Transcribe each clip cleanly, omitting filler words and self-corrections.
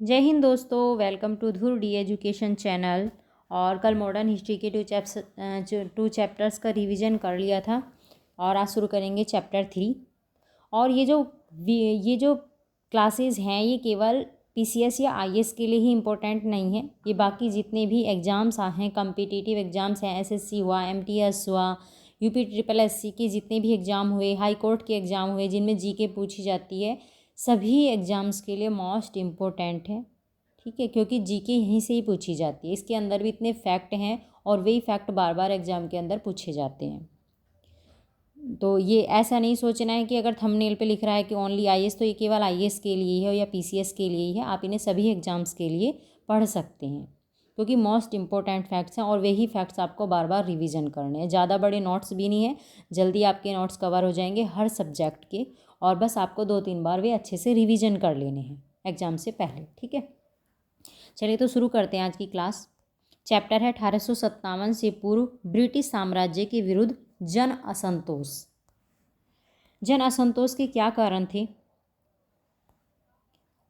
जय हिंद दोस्तों, welcome to Dhruv D education channel. और कल मॉडर्न हिस्ट्री के टू चैप्टर्स का रिवीजन कर लिया था और आज शुरू करेंगे चैप्टर 3। और ये जो क्लासेस हैं ये केवल पीसीएस या आईएएस के लिए ही इम्पोर्टेंट नहीं है। ये बाकी जितने भी एग्ज़ाम्स हैं, कम्पिटिटिव एग्ज़ाम्स हैं, एसएससी हुआ, एमटीएस हुआ, यूपी ट्रिपल एससी के जितने भी एग्ज़ाम हुए, हाई कोर्ट के एग्ज़ाम हुए जिनमें जीके पूछी जाती है, सभी एग्ज़ाम्स के लिए मोस्ट इम्पोर्टेंट है। ठीक है, क्योंकि जीके यहीं से ही पूछी जाती है। इसके अंदर भी इतने फैक्ट हैं और वही फैक्ट बार बार एग्ज़ाम के अंदर पूछे जाते हैं। तो ये ऐसा नहीं सोचना है कि अगर थंबनेल पे लिख रहा है कि ओनली आईएएस, तो ये केवल आईएएस के लिए है या पीसीएस के लिए ही है। आप इन्हें सभी एग्ज़ाम्स के लिए पढ़ सकते हैं क्योंकि मोस्ट इम्पोर्टेंट फैक्ट्स हैं और वही फैक्ट्स आपको बार बार रिवीजन करने हैं। ज़्यादा बड़े नोट्स भी नहीं है, जल्दी आपके नोट्स कवर हो जाएंगे हर सब्जेक्ट के, और बस आपको 2-3 बार वे अच्छे से रिवीजन कर लेने हैं एग्ज़ाम से पहले। ठीक है, चलिए तो शुरू करते हैं आज की क्लास। चैप्टर है 1857 से पूर्व ब्रिटिश साम्राज्य के विरुद्ध जन असंतोष। जन असंतोष के क्या कारण थे?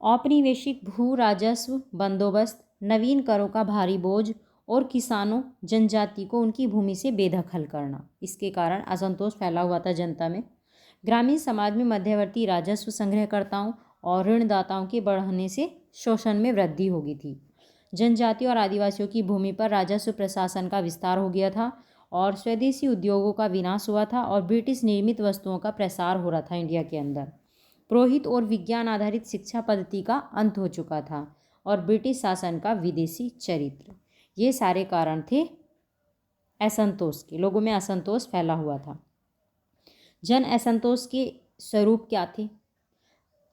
औपनिवेशिक भू राजस्व बंदोबस्त, नवीन करों का भारी बोझ और किसानों जनजाति को उनकी भूमि से बेदखल करना, इसके कारण असंतोष फैला हुआ था जनता में। ग्रामीण समाज में मध्यवर्ती राजस्व संग्रहकर्ताओं और ऋणदाताओं के बढ़ने से शोषण में वृद्धि हो गई थी। जनजाति और आदिवासियों की भूमि पर राजस्व प्रशासन का विस्तार हो गया था और स्वदेशी उद्योगों का विनाश हुआ था और ब्रिटिश निर्मित वस्तुओं का प्रसार हो रहा था इंडिया के अंदर। पुरोहित और विज्ञान आधारित शिक्षा पद्धति का अंत हो चुका था और ब्रिटिश शासन का विदेशी चरित्र, ये सारे कारण थे असंतोष के। लोगों में असंतोष फैला हुआ था। जन असंतोष के स्वरूप क्या थे?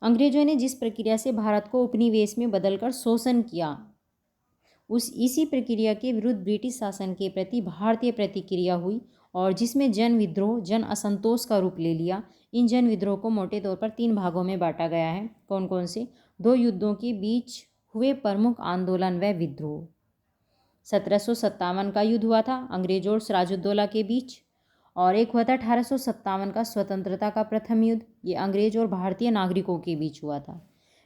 अंग्रेजों ने जिस प्रक्रिया से भारत को उपनिवेश में बदलकर शोषण किया, इसी प्रक्रिया के विरुद्ध ब्रिटिश शासन के प्रति भारतीय प्रतिक्रिया हुई और जिसमें जन विद्रोह, जन असंतोष का रूप ले लिया। इन जन विद्रोह को मोटे तौर पर 3 भागों में बांटा गया है। कौन कौन से? 2 युद्धों के बीच हुए प्रमुख आंदोलन व विद्रोह। 1757 का युद्ध हुआ था अंग्रेजों और सिराजुद्दौला के बीच, और एक हुआ था 1857 का स्वतंत्रता का प्रथम युद्ध। ये अंग्रेज और भारतीय नागरिकों के बीच हुआ था।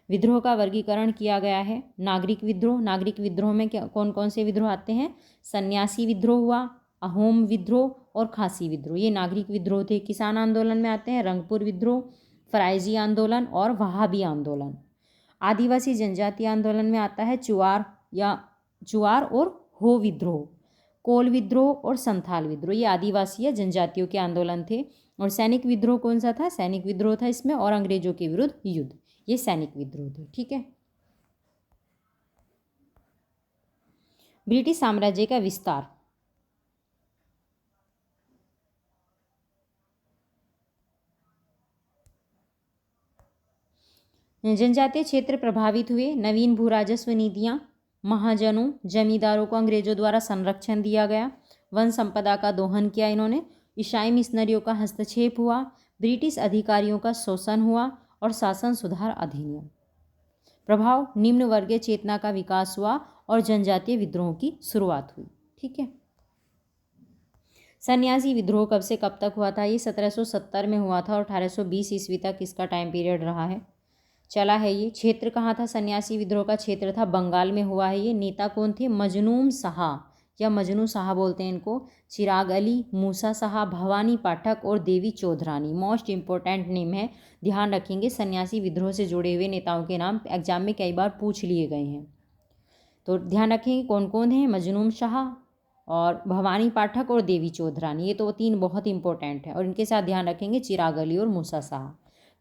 विद्रोह का वर्गीकरण किया गया है। नागरिक विद्रोह, नागरिक विद्रोह में कौन कौन से विद्रोह आते हैं? सन्यासी विद्रोह हुआ, अहोम विद्रोह और खासी विद्रोह, ये नागरिक विद्रोह थे। किसान आंदोलन में आते हैं रंगपुर विद्रोह, फराइजी आंदोलन और वहाबी आंदोलन। आदिवासी जनजाति आंदोलन में आता है चुआर और हो विद्रोह, कोल विद्रोह और संथाल विद्रोह, ये आदिवासी या जनजातियों के आंदोलन थे। और सैनिक विद्रोह कौन सा था? सैनिक विद्रोह था इसमें, और अंग्रेजों के विरुद्ध युद्ध, ये सैनिक विद्रोह थे। ठीक है, ब्रिटिश साम्राज्य का विस्तार। जनजातीय क्षेत्र प्रभावित हुए। नवीन भू राजस्व नीतियाँ, महाजनों जमींदारों को अंग्रेजों द्वारा संरक्षण दिया गया। वन संपदा का दोहन किया इन्होंने। ईसाई मिशनरियों का हस्तक्षेप हुआ। ब्रिटिश अधिकारियों का शोषण हुआ और शासन सुधार अधिनियम। प्रभाव, निम्न वर्गीय चेतना का विकास हुआ और जनजातीय विद्रोह की शुरुआत हुई। ठीक है, सन्यासी विद्रोह कब से कब तक हुआ था? ये 1770 में हुआ था और 1820 ईस्वी तक इसका टाइम पीरियड रहा है, चला है। ये क्षेत्र कहाँ था? सन्यासी विद्रोह का क्षेत्र था बंगाल में हुआ है। ये नेता कौन थे? मजनूम शाह या मजनू शाह बोलते हैं इनको। चिराग अली, मूसा शाह, भवानी पाठक और देवी चौधरानी, मोस्ट इंपॉर्टेंट नेम है, ध्यान रखेंगे। सन्यासी विद्रोह से जुड़े हुए नेताओं के नाम एग्जाम में कई बार पूछ लिए गए हैं, तो ध्यान रखेंगे कौन कौन है। मजनूम शाह और भवानी पाठक और देवी चौधरानी, ये तो 3 बहुत इंपॉर्टेंट है। और इनके साथ ध्यान रखेंगे चिराग अली और मूसा शाह।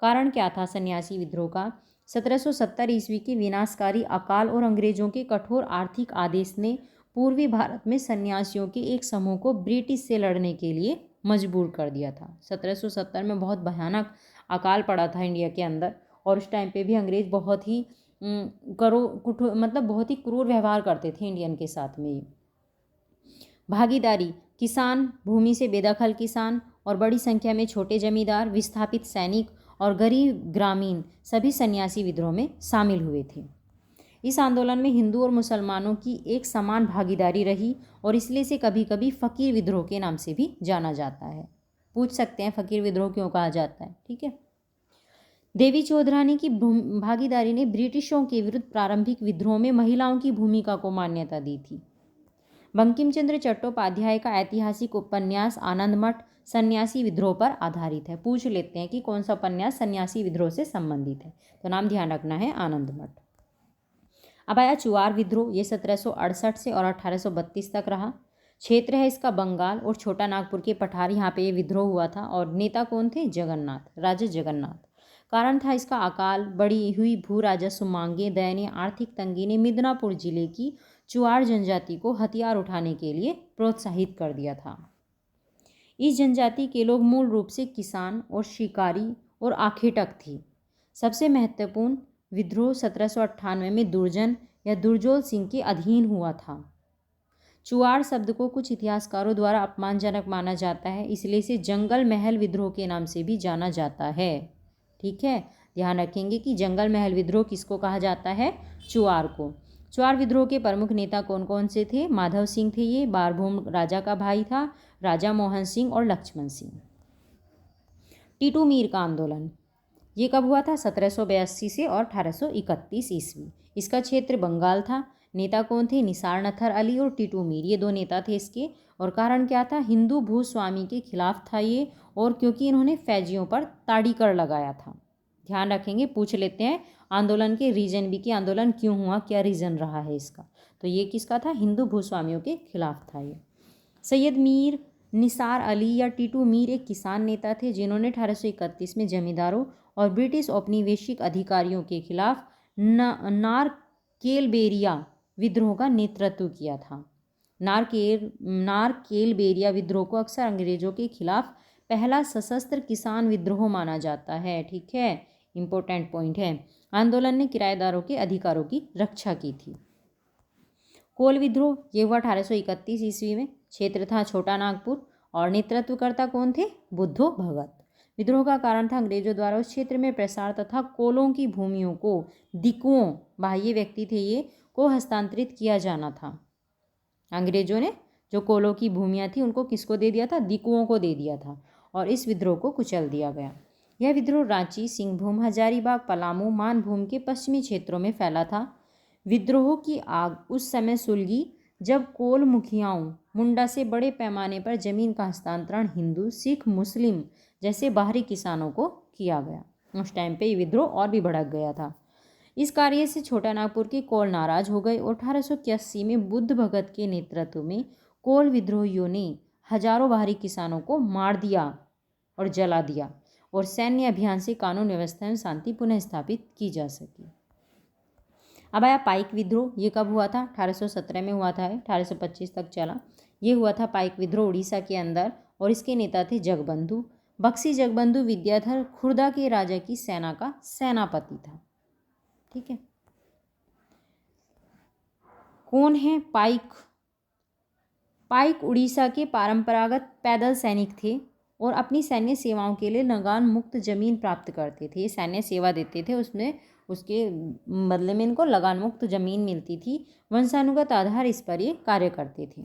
कारण क्या था सन्यासी विद्रोह का? 1770 ईस्वी के विनाशकारी अकाल और अंग्रेजों के कठोर आर्थिक आदेश ने पूर्वी भारत में सन्यासियों के एक समूह को ब्रिटिश से लड़ने के लिए मजबूर कर दिया था। 1770 में बहुत भयानक अकाल पड़ा था इंडिया के अंदर, और उस टाइम पे भी अंग्रेज बहुत ही बहुत ही क्रूर व्यवहार करते थे इंडियन के साथ में। भागीदारी, किसान, भूमि से बेदखल किसान और बड़ी संख्या में छोटे जमींदार, विस्थापित सैनिक और गरीब ग्रामीण सभी सन्यासी विद्रोह में शामिल हुए थे। इस आंदोलन में हिंदू और मुसलमानों की एक समान भागीदारी रही और इसलिए से कभी कभी फ़कीर विद्रोह के नाम से भी जाना जाता है। पूछ सकते हैं फ़कीर विद्रोह क्यों कहा जाता है। ठीक है, देवी चौधरानी की भागीदारी ने ब्रिटिशों के विरुद्ध प्रारंभिक विद्रोह में महिलाओं की भूमिका को मान्यता दी थी। बंकिम चंद्र चट्टोपाध्याय का ऐतिहासिक उपन्यास आनंद मठ सन्यासी विद्रोह पर आधारित है। पूछ लेते हैं कि कौन सा उपन्यास सन्यासी विद्रोह से संबंधित है, तो नाम ध्यान रखना है आनंद मठ। अब आया चुआर विद्रोह, ये 1768 से और 1832 तक रहा। क्षेत्र है इसका बंगाल और छोटा नागपुर के पठार, यहाँ पे ये विद्रोह हुआ था। और नेता कौन थे? जगन्नाथ, राजा जगन्नाथ। कारण था इसका अकाल, बढ़ी हुई भू राजस्व मांगे, दयनीय आर्थिक तंगी ने मिदनापुर जिले की चुआर जनजाति को हथियार उठाने के लिए प्रोत्साहित कर दिया था। इस जनजाति के लोग मूल रूप से किसान और शिकारी और आखेटक थे। सबसे महत्वपूर्ण विद्रोह 1798 में दुर्जन या दुर्जोल सिंह के अधीन हुआ था। चुआड़ शब्द को कुछ इतिहासकारों द्वारा अपमानजनक माना जाता है, इसलिए इसे जंगल महल विद्रोह के नाम से भी जाना जाता है। ठीक है, ध्यान रखेंगे कि जंगल महल विद्रोह किसको कहा जाता है? चुआड़ को। चुआड़ विद्रोह के प्रमुख नेता कौन कौन से थे? माधव सिंह थे, ये बारभूम राजा का भाई था, राजा मोहन सिंह और लक्ष्मण सिंह। टीटू मीर का आंदोलन ये कब हुआ था? 1782 से और 1831 ईस्वी। इसका क्षेत्र बंगाल था। नेता कौन थे? निसार नथर अली और टीटू मीर, ये दो नेता थे इसके। और कारण क्या था? हिंदू भूस्वामी के खिलाफ था ये, और क्योंकि इन्होंने फैजियों पर ताड़ी कर लगाया था। ध्यान रखेंगे, पूछ लेते हैं आंदोलन के रीजन भी कि आंदोलन क्यों हुआ, क्या रीजन रहा है इसका। तो ये किसका था? हिंदू भूस्वामियों के खिलाफ था ये। सैयद मीर निसार अली या टीटू मीर एक किसान नेता थे जिन्होंने 1831 में जमींदारों और ब्रिटिश औपनिवेशिक अधिकारियों के खिलाफ नारकेलबेरिया विद्रोह का नेतृत्व किया था। नारकेलबेरिया विद्रोह को अक्सर अंग्रेजों के खिलाफ पहला सशस्त्र किसान विद्रोह माना जाता है। ठीक है, इंपॉर्टेंट पॉइंट है। आंदोलन ने किराएदारों के अधिकारों की रक्षा की थी। कोल विद्रोह ये हुआ 1831 ईस्वी में। क्षेत्र था छोटा नागपुर और नेतृत्वकर्ता कौन थे? बुद्धो भगत। विद्रोह का कारण था अंग्रेजों द्वारा उस क्षेत्र में प्रसार तथा कोलों की भूमियों को दिकुओं, बाह्य व्यक्ति थे ये, को हस्तांतरित किया जाना था। अंग्रेजों ने जो कोलों की भूमियां थी उनको किसको दे दिया था? दिकुओं को दे दिया था, और इस विद्रोह को कुचल दिया गया। यह विद्रोह रांची, सिंहभूम, हजारीबाग, पलामू, मानभूम के पश्चिमी क्षेत्रों में फैला था। विद्रोह की आग उस समय सुलगी जब कोल मुखियाओं मुंडा से बड़े पैमाने पर जमीन का हस्तांतरण हिंदू, सिख, मुस्लिम जैसे बाहरी किसानों को किया गया। उस टाइम पे ये विद्रोह और भी भड़क गया था। इस कार्य से छोटा नागपुर के कोल नाराज हो गए और 1881 में बुद्ध भगत के नेतृत्व में कोल विद्रोहियों ने हजारों बाहरी किसानों को मार दिया और जला दिया, और सैन्य अभियान से कानून व्यवस्था में शांति पुनः स्थापित की जा सकी। अब आया पाइक विद्रोह। ये कब हुआ था? 1817 में हुआ था, 1825 तक चला। ये हुआ था पाइक विद्रोह उड़ीसा के अंदर, और इसके नेता थे जगबंधु। बक्सी जगबंधु विद्याधर खुर्दा के राजा की सेना का सेनापति था। ठीक है, कौन है पाइक? पाइक उड़ीसा के परंपरागत पैदल सैनिक थे और अपनी सैन्य सेवाओं के लिए लगान मुक्त जमीन प्राप्त करते थे। सैन्य सेवा देते थे, उसमें उसके बदले में इनको लगान मुक्त जमीन मिलती थी। वंशानुगत आधार इस पर ये कार्य करते थे।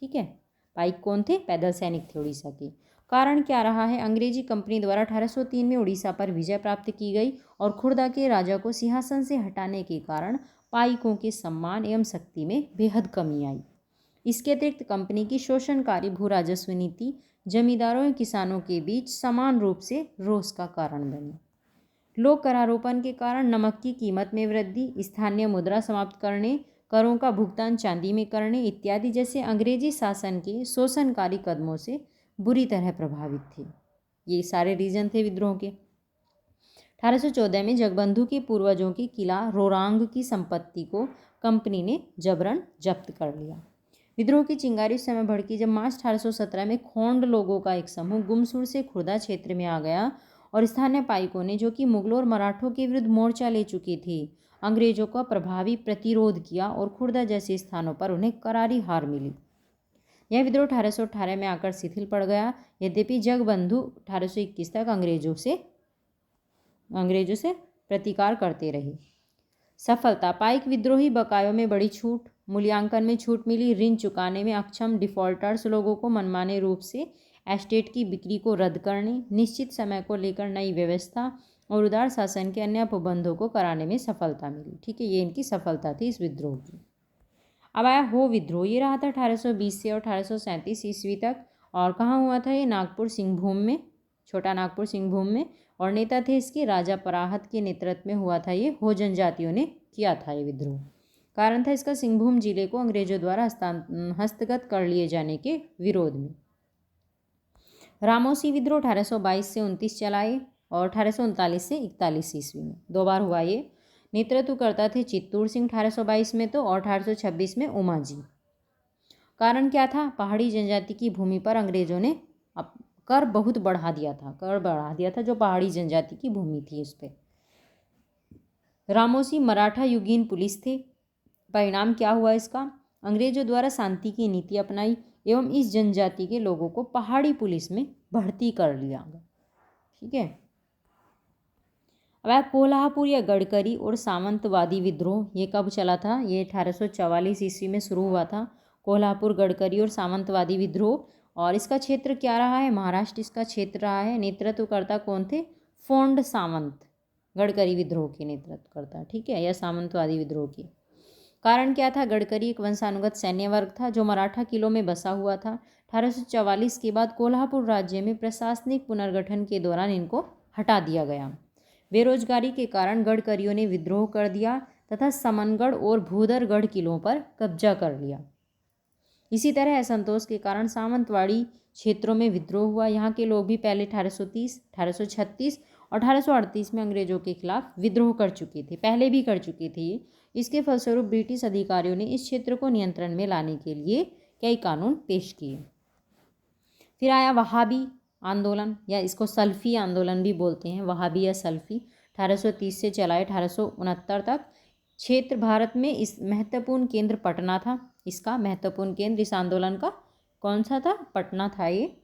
ठीक है, पाइक कौन थे? पैदल सैनिक थे उड़ीसा के। कारण क्या रहा है? अंग्रेजी कंपनी द्वारा 1803 में उड़ीसा पर विजय प्राप्त की गई और खुर्दा के राजा को सिंहासन से हटाने के कारण पाइकों के सम्मान एवं शक्ति में बेहद कमी आई। इसके अतिरिक्त कंपनी की शोषणकारी भू राजस्व नीति जमींदारों और किसानों के बीच समान रूप से रोष का कारण बनी। लोक करारोपण के कारण नमक की कीमत में वृद्धि, स्थानीय मुद्रा समाप्त करने, करों का भुगतान चांदी में करने इत्यादि जैसे अंग्रेजी शासन के शोषणकारी कदमों से बुरी तरह प्रभावित थे। ये सारे रीजन थे विद्रोह के। 1814 में जगबंधु के पूर्वजों की किला रोरांग की संपत्ति को कंपनी ने जबरन जब्त कर लिया। विद्रोह की चिंगारी उस समय भड़की जब मार्च 1817 में खोंड लोगों का एक समूह गुमसुर से खुर्दा क्षेत्र में आ गया और स्थानीय पाइकों ने, जो कि मुगलों और मराठों के विरुद्ध मोर्चा ले चुके थे, अंग्रेजों का प्रभावी प्रतिरोध किया और खुर्दा जैसे स्थानों पर उन्हें करारी हार मिली। यह विद्रोह 1818 में आकर शिथिल पड़ गया। यद्यपि जगबंधु 1821 तक अंग्रेजों से प्रतिकार करते रहे। सफलता। पाइक विद्रोही बकायों में बड़ी छूट, मूल्यांकन में छूट मिली, ऋण चुकाने में अक्षम डिफॉल्टर्स लोगों को मनमाने रूप से एस्टेट की बिक्री को रद्द करने, निश्चित समय को लेकर नई व्यवस्था, और उदार शासन के अन्य उपबंधों को कराने में सफलता मिली। ठीक है, ये इनकी सफलता थी इस विद्रोह की। अब आया हो विद्रोह, ये रहा था 1820 से और 1837 ईस्वी तक। और कहाँ हुआ था ये? नागपुर सिंहभूम में, छोटा नागपुर सिंहभूम में। और नेता थे इसके राजा पराहत के नेतृत्व में हुआ था ये। हो जनजातियों ने किया था ये विद्रोह। कारण था इसका सिंहभूम जिले को अंग्रेजों द्वारा हस्तगत कर लिए जाने के विरोध में। रामोसी विद्रोह 1822 से 29 चलाए और 1839 से 41 ईस्वी में 2 बार हुआ ये। नेतृत्व करता थे चित्तूर सिंह 1822 में तो, और 1826 में उमाजी। कारण क्या था? पहाड़ी जनजाति की भूमि पर अंग्रेजों ने कर बहुत बढ़ा दिया था, कर बढ़ा दिया था जो पहाड़ी जनजाति की भूमि थी उस पर। रामोसी मराठा युगीन पुलिस थे। परिणाम क्या हुआ इसका? अंग्रेजों द्वारा शांति की नीति अपनाई एवं इस जनजाति के लोगों को पहाड़ी पुलिस में भर्ती कर लिया। ठीक है। अब कोल्हापुर या गडकरी और सामंतवादी विद्रोह, ये कब चला था? ये 1844 ईस्वी में शुरू हुआ था, कोल्हापुर, गडकरी और सामंतवादी विद्रोह। और इसका क्षेत्र क्या रहा है? महाराष्ट्र इसका क्षेत्र रहा है। नेतृत्वकर्ता कौन थे? फोंड सामंत, गडकरी विद्रोह के नेतृत्वकर्ता। ठीक है, या सामंतवादी विद्रोह की। कारण क्या था? गडकरी एक वंशानुगत सैन्य वर्ग था जो मराठा किलों में बसा हुआ था। 1844 के बाद कोल्हापुर राज्य में प्रशासनिक पुनर्गठन के दौरान इनको हटा दिया गया। बेरोजगारी के कारण गडकरियों ने विद्रोह कर दिया तथा समनगढ़ और भूदरगढ़ किलों पर कब्जा कर लिया। इसी तरह असंतोष के कारण सामंतवाड़ी क्षेत्रों में विद्रोह हुआ। यहाँ के लोग भी पहले 1830, 1836 और 1838 में अंग्रेजों के खिलाफ विद्रोह कर चुके थे, पहले भी कर चुके थे। इसके फलस्वरूप ब्रिटिश अधिकारियों ने इस क्षेत्र को नियंत्रण में लाने के लिए कई कानून पेश किए। फिर आया वहाबी आंदोलन, या इसको सल्फी आंदोलन भी बोलते हैं, वहाबी या सल्फी। 1830 से चलाए 1869 तक। क्षेत्र भारत में इस महत्वपूर्ण केंद्र पटना था। इसका महत्वपूर्ण केंद्र इस आंदोलन का कौन सा था? पटना था ये।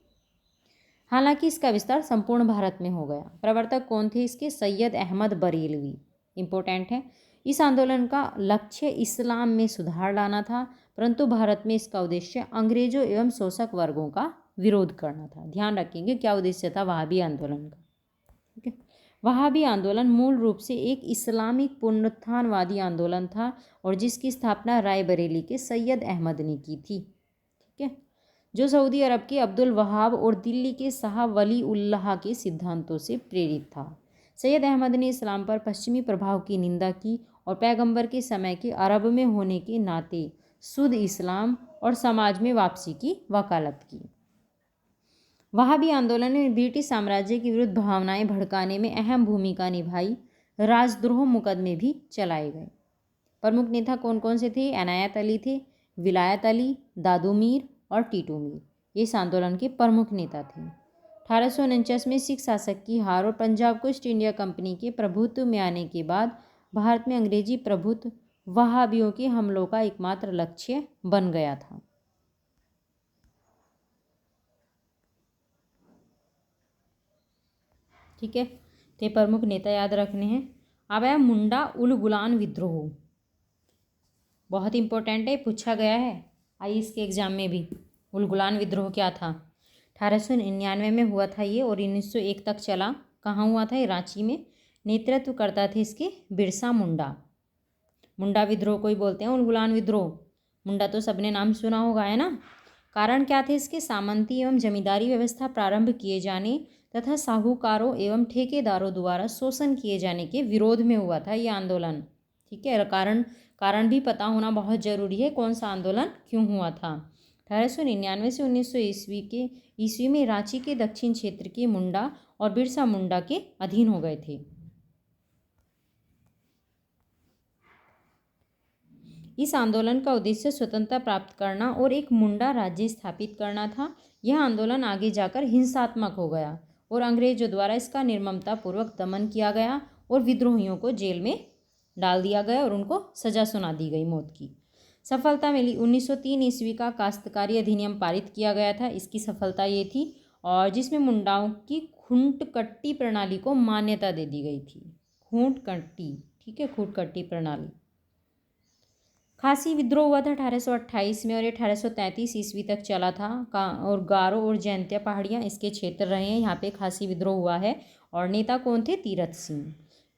हालांकि इसका विस्तार संपूर्ण भारत में हो गया। प्रवर्तक कौन थे इसके? सैयद अहमद बरेलवी, इंपॉर्टेंट है। इस आंदोलन का लक्ष्य इस्लाम में सुधार लाना था, परंतु भारत में इसका उद्देश्य अंग्रेजों एवं शोषक वर्गों का विरोध करना था। ध्यान रखेंगे क्या उद्देश्य था वहाबी आंदोलन का। ठीक है, वहाबी आंदोलन मूल रूप से एक इस्लामिक पुनरुत्थानवादी आंदोलन था और जिसकी स्थापना रायबरेली के सैयद अहमद ने की थी। ठीक है, जो सऊदी अरब के अब्दुल वहाब और दिल्ली के शाह वली उल्लाह के सिद्धांतों से प्रेरित था। सैयद अहमद ने इस्लाम पर पश्चिमी प्रभाव की निंदा की और पैगंबर के समय के अरब में होने के नाते शुद्ध इस्लाम और समाज में वापसी की वकालत की। वहाबी आंदोलन ने ब्रिटिश साम्राज्य के विरुद्ध भावनाएं भड़काने में अहम भूमिका निभाई। राजद्रोह मुकदमे भी चलाए गए। प्रमुख नेता कौन कौन से थे? अनायत अली थे, विलायत अली, दादू मीर और टीटू मीर, ये इस आंदोलन के प्रमुख नेता थे। 1849 में सिख शासक की हार और पंजाब को ईस्ट इंडिया कंपनी के प्रभुत्व में आने के बाद भारत में अंग्रेजी प्रभुत्व वहाबियों के हमलों का एकमात्र लक्ष्य बन गया था। ठीक है, तो प्रमुख नेता याद रखने हैं। अब आया मुंडा उल गुलान विद्रोह, बहुत इंपॉर्टेंट है, पूछा गया है आई इसके एग्जाम में भी। उल गुलान विद्रोह क्या था? 1899 में हुआ था ये और 1901 तक चला। कहाँ हुआ था? ये रांची में। नेतृत्व करता थे इसके बिरसा मुंडा। मुंडा विद्रोह को ही बोलते हैं उल गुलान विद्रोह। मुंडा तो सबने नाम सुना होगा, है ना। कारण क्या थे इसके? सामंती एवं जमींदारी व्यवस्था प्रारंभ किए जाने तथा साहूकारों एवं ठेकेदारों द्वारा शोषण किए जाने के विरोध में हुआ था ये आंदोलन। ठीक है, कारण भी पता होना बहुत जरूरी है, कौन सा आंदोलन क्यों हुआ था। 1899 से 1900 ईस्वी में रांची के दक्षिण क्षेत्र के मुंडा और बिरसा मुंडा के अधीन हो गए थे। इस आंदोलन का उद्देश्य स्वतंत्रता प्राप्त करना और एक मुंडा राज्य स्थापित करना था। यह आंदोलन आगे जाकर हिंसात्मक हो गया और अंग्रेजों द्वारा इसका निर्ममतापूर्वक दमन किया गया और विद्रोहियों को जेल में डाल दिया गया और उनको सजा सुना दी गई मौत की। सफलता मिली। 1903 ईस्वी का काश्तकारी अधिनियम पारित किया गया था, इसकी सफलता ये थी, और जिसमें मुंडाओं की खूंटकट्टी प्रणाली को मान्यता दे दी गई थी। खूंटकट्टी, ठीक है, खूंटकट्टी प्रणाली। खासी विद्रोह हुआ था 1828 में और ये 1833 ईस्वी तक चला था और गारो और जयंतिया पहाड़ियाँ इसके क्षेत्र रहे हैं। यहाँ पे खासी विद्रोह हुआ है और नेता कौन थे? तीरथ सिंह।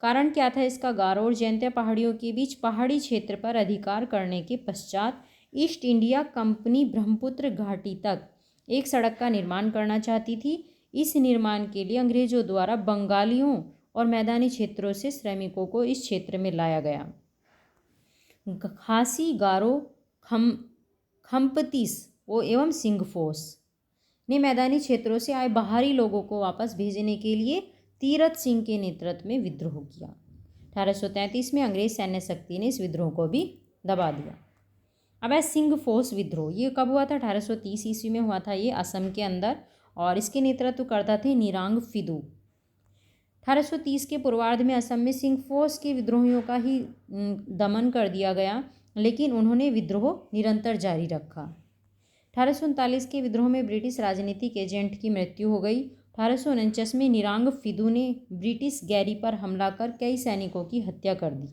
कारण क्या था इसका? गारो और जयंतिया पहाड़ियों के बीच पहाड़ी क्षेत्र पर अधिकार करने के पश्चात ईस्ट इंडिया कंपनी ब्रह्मपुत्र घाटी तक एक सड़क का निर्माण करना चाहती थी। इस निर्माण के लिए अंग्रेजों द्वारा बंगालियों और मैदानी क्षेत्रों से श्रमिकों को इस क्षेत्र में लाया गया। खासी, गारो, खम्पतीस एवं सिंघफोस ने मैदानी क्षेत्रों से आए बाहरी लोगों को वापस भेजने के लिए तीरथ सिंह के नेतृत्व में विद्रोह किया। 1833 में अंग्रेज सैन्य शक्ति ने इस विद्रोह को भी दबा दिया। अब है सिंघफोस विद्रोह। ये कब हुआ था? 1830 ईस्वी में हुआ था ये असम के अंदर और इसके नेतृत्व करता थे निरांग फिदू। 1830 के पूर्वार्ध में असम में सिंघफोस के विद्रोहियों का ही दमन कर दिया गया, लेकिन उन्होंने विद्रोह निरंतर जारी रखा। 1839 के विद्रोह में ब्रिटिश राजनीतिक एजेंट की मृत्यु हो गई। 1849 में निरांग फिदू ने ब्रिटिश गैरी पर हमला कर कई सैनिकों की हत्या कर दी।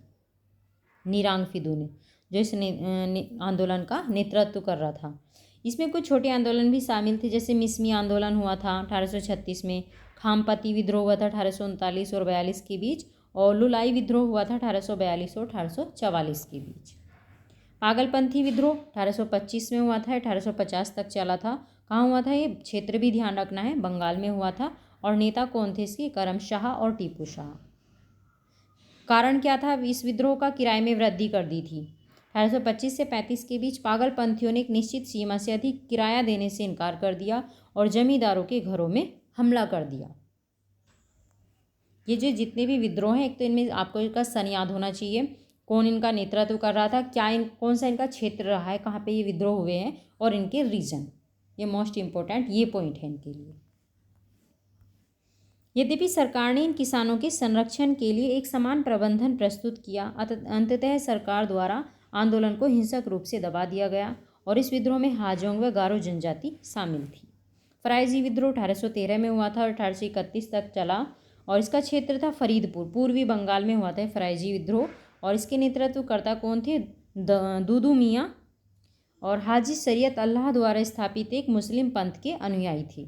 निरांग फिदू ने, जो इस आंदोलन का नेतृत्व कर रहा था। इसमें कुछ छोटे आंदोलन भी शामिल थे, जैसे मिसमी आंदोलन हुआ था 1836 में, खामपति विद्रोह हुआ था 1839 और 42 के बीच, और लुलाई विद्रोह हुआ था 1842 और 1844 के बीच। पागलपंथी विद्रोह 1825 में हुआ था, 1850 तक चला था। कहाँ हुआ था? ये क्षेत्र भी ध्यान रखना है, बंगाल में हुआ था। और नेता कौन थे इसके? करम शाह और टीपू शाह। कारण क्या था? इस विद्रोह का किराए में वृद्धि कर दी थी। 1825 से 35 के बीच पागलपंथियों ने एक निश्चित सीमा से अधिक किराया देने से इनकार कर दिया और जमींदारों के घरों में हमला कर दिया। ये जो जितने भी विद्रोह हैं, एक तो इनमें आपको इसका सन याद होना चाहिए, कौन इनका नेतृत्व कर रहा था, कौन सा इनका क्षेत्र रहा है, कहाँ पे ये विद्रोह हुए हैं और इनके रीजन। ये मोस्ट इम्पोर्टेंट ये पॉइंट है इनके लिए। यद्यपि सरकार ने इन किसानों के संरक्षण के लिए एक समान प्रबंधन प्रस्तुत किया, अंततः सरकार द्वारा आंदोलन को हिंसक रूप से दबा दिया गया और इस विद्रोह में हाजोंग व गारो जनजाति शामिल थी। फराइजी विद्रोह 1813 में हुआ था और 1831 तक चला और इसका क्षेत्र था फरीदपुर, पूर्वी बंगाल में हुआ था फराइजी विद्रोह। और इसके नेतृत्वकर्ता कौन थे? दूदू मियाँ और हाजी शरीयत अल्लाह द्वारा स्थापित एक मुस्लिम पंथ के अनुयायी थे।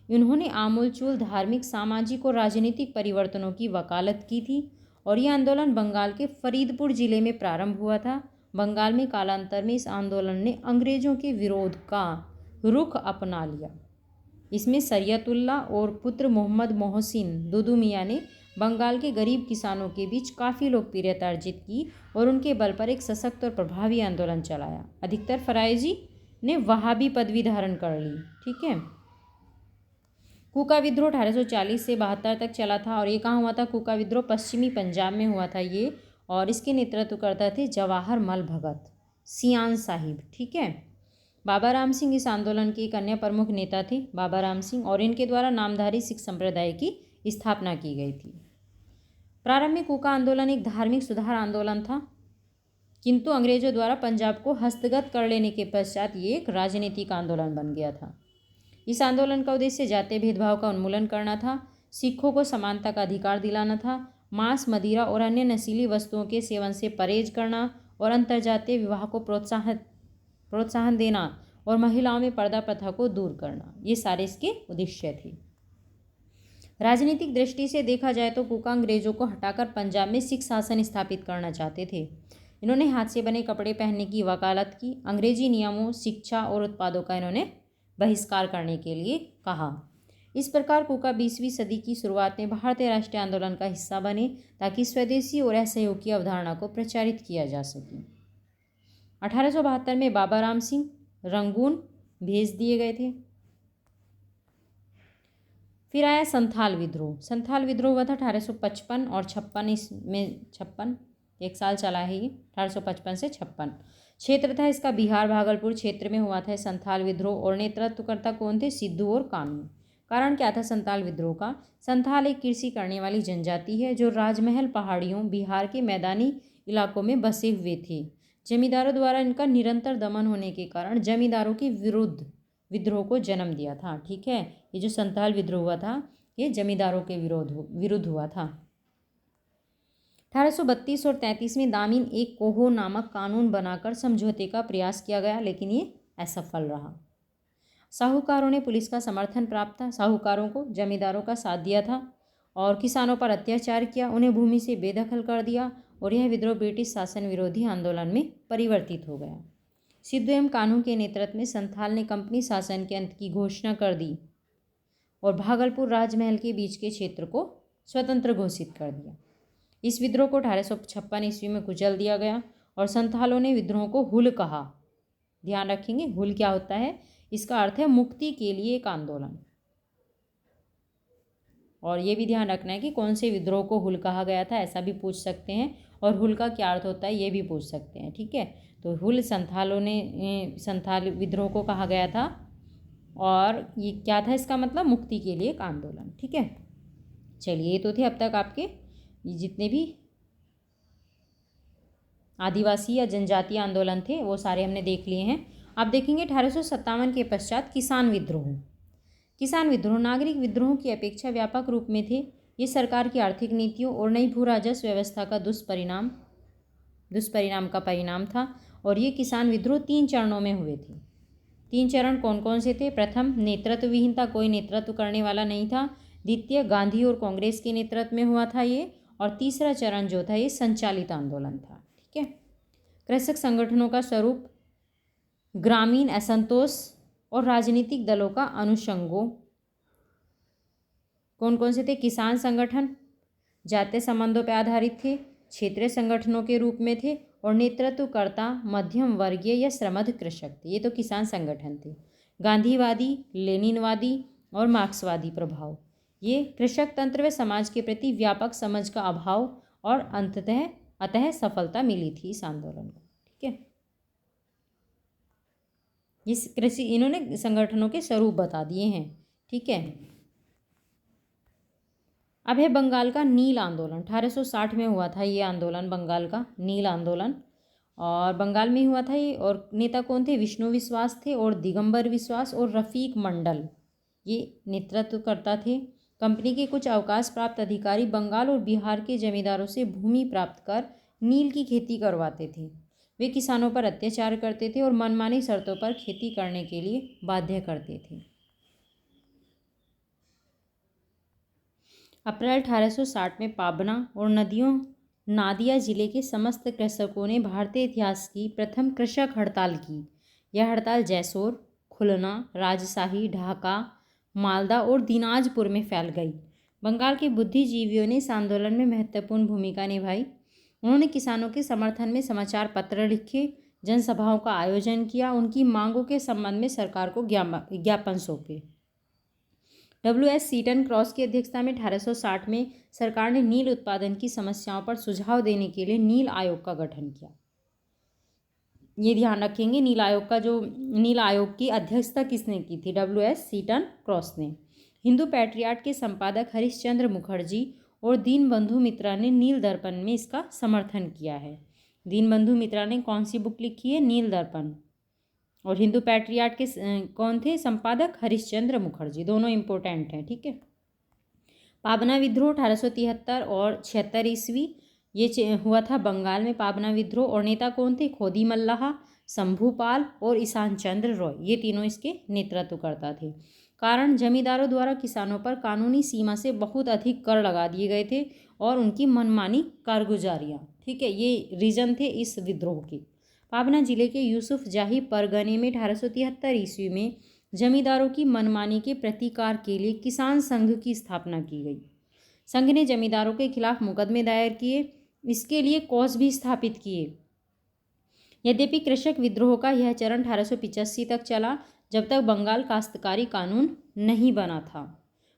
इन्होंने आमूलचूल धार्मिक, सामाजिक और राजनीतिक परिवर्तनों की वकालत की थी और यह आंदोलन बंगाल के फरीदपुर जिले में प्रारंभ हुआ था। बंगाल में कालांतर में इस आंदोलन ने अंग्रेजों के विरोध का रुख अपना लिया। इसमें शरीयतुल्लाह और पुत्र मोहम्मद मोहसिन दूदू मियाँ ने बंगाल के गरीब किसानों के बीच काफ़ी लोकप्रियता अर्जित की और उनके बल पर एक सशक्त और प्रभावी आंदोलन चलाया। अधिकतर फराइजी ने वहाबी पदवी धारण कर ली। ठीक है। कूका विद्रोह 1840 से 72 तक चला था और ये कहाँ हुआ था? कूका विद्रोह पश्चिमी पंजाब में हुआ था ये, और इसके नेतृत्वकर्ता थे जवाहर मल भगत, सियान साहिब। ठीक है। बाबा राम सिंह इस आंदोलन के एक अन्य प्रमुख नेता थे, बाबा राम सिंह, और इनके द्वारा नामधारी सिख संप्रदाय की स्थापना की गई थी। प्रारंभ में कूका आंदोलन एक धार्मिक सुधार आंदोलन था, किंतु अंग्रेजों द्वारा पंजाब को हस्तगत कर लेने के पश्चात ये एक राजनीतिक आंदोलन बन गया था। इस आंदोलन का उद्देश्य जातीय भेदभाव का उन्मूलन करना था, सिखों को समानता का अधिकार दिलाना था, मांस, मदिरा और अन्य नशीली वस्तुओं के सेवन से परहेज करना और अंतर्जातीय विवाह को प्रोत्साहन देना और महिलाओं में पर्दा प्रथा को दूर करना, ये सारे इसके उद्देश्य थे। राजनीतिक दृष्टि से देखा जाए तो कूका अंग्रेजों को हटाकर पंजाब में सिख शासन स्थापित करना चाहते थे। इन्होंने हाथ से बने कपड़े पहनने की वकालत की, अंग्रेजी नियमों, शिक्षा और उत्पादों का इन्होंने बहिष्कार करने के लिए कहा। इस प्रकार कूका 20वीं सदी की शुरुआत में भारतीय राष्ट्रीय आंदोलन का हिस्सा बने ताकि स्वदेशी और असहयोग की अवधारणा को प्रचारित किया जा सके। 1872 में बाबा राम सिंह रंगून भेज दिए गए थे। फिर आया संथाल विद्रोह। संथाल विद्रोह हुआ था 1855 और 56, इसमें 56 एक साल चला है ये, 1855 से 56। क्षेत्र था इसका बिहार भागलपुर क्षेत्र में हुआ था संथाल विद्रोह और नेतृत्वकर्ता कौन थे? सिद्धू और कानू। कारण क्या था संथाल विद्रोह का? संथाल एक कृषि करने वाली जनजाति है जो राजमहल पहाड़ियों बिहार के मैदानी इलाकों में बसे हुए थे। जमींदारों द्वारा इनका निरंतर दमन होने के कारण जमींदारों के विरुद्ध विद्रोह को जन्म दिया था। ठीक है। ये जो संथाल विद्रोह हुआ था ये जमींदारों के विरुद्ध हुआ था। 1832 और 33 में दामिन एक कोहो नामक कानून बनाकर समझौते का प्रयास किया गया, लेकिन ये असफल रहा। साहूकारों ने पुलिस का समर्थन प्राप्त था, साहूकारों को जमींदारों का साथ दिया था और किसानों पर अत्याचार किया, उन्हें भूमि से बेदखल कर दिया और यह विद्रोह ब्रिटिश शासन विरोधी आंदोलन में परिवर्तित हो गया। सिद्धू एवं कान्हू के नेतृत्व में संथाल ने कंपनी शासन के अंत की घोषणा कर दी और भागलपुर राजमहल के बीच के क्षेत्र को स्वतंत्र घोषित कर दिया। इस विद्रोह को 1856 ईस्वी में कुचल दिया गया और संथालों ने विद्रोह को हुल कहा। ध्यान रखेंगे, हुल क्या होता है? इसका अर्थ है मुक्ति के लिए एक आंदोलन। और ये भी ध्यान रखना है कि कौन से विद्रोह को हुल कहा गया था, ऐसा भी पूछ सकते हैं। और हुल का क्या अर्थ होता है ये भी पूछ सकते हैं। ठीक है, तो हुल संथाल विद्रोह को कहा गया था और ये क्या था, इसका मतलब मुक्ति के लिए एक आंदोलन। ठीक है, चलिए ये तो थे अब तक आपके जितने भी आदिवासी या जनजातीय आंदोलन थे वो सारे हमने देख लिए हैं। अब देखेंगे 1857 के पश्चात किसान विद्रोह। किसान विद्रोह नागरिक विद्रोह की अपेक्षा व्यापक रूप में थे। ये सरकार की आर्थिक नीतियों और नई भू राजस्व व्यवस्था का दुष्परिणाम का परिणाम था और ये किसान विद्रोह 3 चरणों में हुए थे। 3 चरण कौन कौन से थे? प्रथम, नेतृत्व विहीनता, कोई नेतृत्व करने वाला नहीं था। द्वितीय, गांधी और कांग्रेस के नेतृत्व में हुआ था ये। और तीसरा चरण जो था ये संचालित आंदोलन था। ठीक है, कृषक संगठनों का स्वरूप, ग्रामीण असंतोष और राजनीतिक दलों का अनुषंगों कौन कौन से थे? किसान संगठन जातीय संबंधों पर आधारित थे, क्षेत्रीय संगठनों के रूप में थे और नेतृत्वकर्ता मध्यम वर्गीय या श्रमध कृषक थे। ये तो किसान संगठन थे। गांधीवादी, लेनिनवादी और मार्क्सवादी प्रभाव, ये कृषक तंत्र व समाज के प्रति व्यापक समझ का अभाव और अतः सफलता मिली थी इस आंदोलन को। ठीक है, इस कृषि इन्होंने संगठनों के स्वरूप बता दिए हैं। ठीक है, अब है बंगाल का नील आंदोलन। 1860 में हुआ था ये आंदोलन, बंगाल का नील आंदोलन, और बंगाल में हुआ था ये। और नेता कौन थे? विष्णु विश्वास थे और दिगंबर विश्वास और रफीक मंडल, ये नेतृत्व करता थे। कंपनी के कुछ अवकाश प्राप्त अधिकारी बंगाल और बिहार के जमींदारों से भूमि प्राप्त कर नील की खेती करवाते थे। वे किसानों पर अत्याचार करते थे और मनमानी शर्तों पर खेती करने के लिए बाध्य करते थे। अप्रैल 1860 में पाबना और नादिया जिले के समस्त कृषकों ने भारतीय इतिहास की प्रथम कृषक हड़ताल की। यह हड़ताल जैसोर, खुलना, राजशाही, ढाका, मालदा और दिनाजपुर में फैल गई। बंगाल के बुद्धिजीवियों ने इस आंदोलन में महत्वपूर्ण भूमिका निभाई। उन्होंने किसानों के समर्थन में समाचार पत्र लिखे, जनसभाओं का आयोजन किया, उनकी मांगों के संबंध में सरकार को ज्ञापन सौंपे। WS सीटन क्रॉस की अध्यक्षता में 1860 में सरकार ने नील उत्पादन की समस्याओं पर सुझाव देने के लिए नील आयोग का गठन किया। ये ध्यान रखेंगे, नील आयोग की अध्यक्षता किसने की थी? WS सीटन क्रॉस ने। हिंदू पैट्रियाट के संपादक हरिश्चंद्र मुखर्जी और दीनबंधु मित्रा ने नील दर्पण में इसका समर्थन किया है। दीनबंधु मित्रा ने कौन सी बुक लिखी है? नील दर्पण। और हिंदू पैट्रियाट के कौन थे संपादक? हरिश्चंद्र मुखर्जी। दोनों इंपॉर्टेंट हैं। ठीक है, पाबना विद्रोह 1873 और 76 ईस्वी ये हुआ था बंगाल में पाबना विद्रोह। और नेता कौन थे? खोदी मल्लाह, शंभूपाल और ईशान चंद्र रॉय, ये तीनों इसके नेतृत्वकर्ता थे। कारण, जमींदारों द्वारा किसानों पर कानूनी सीमा से बहुत अधिक कर लगा दिए गए थे और उनकी मनमानी कारगुजारियाँ। ठीक है, ये रीजन थे इस विद्रोह के। पाबना जिले के यूसुफ जाही परगने में 1873 ईस्वी में जमींदारों की मनमानी के प्रतिकार के लिए किसान संघ की स्थापना की गई। संघ ने जमींदारों के खिलाफ मुकदमे दायर किए, इसके लिए कॉज भी स्थापित किए। यद्यपि कृषक विद्रोह का यह चरण 1885 तक चला, जब तक बंगाल काश्तकारी कानून नहीं बना था।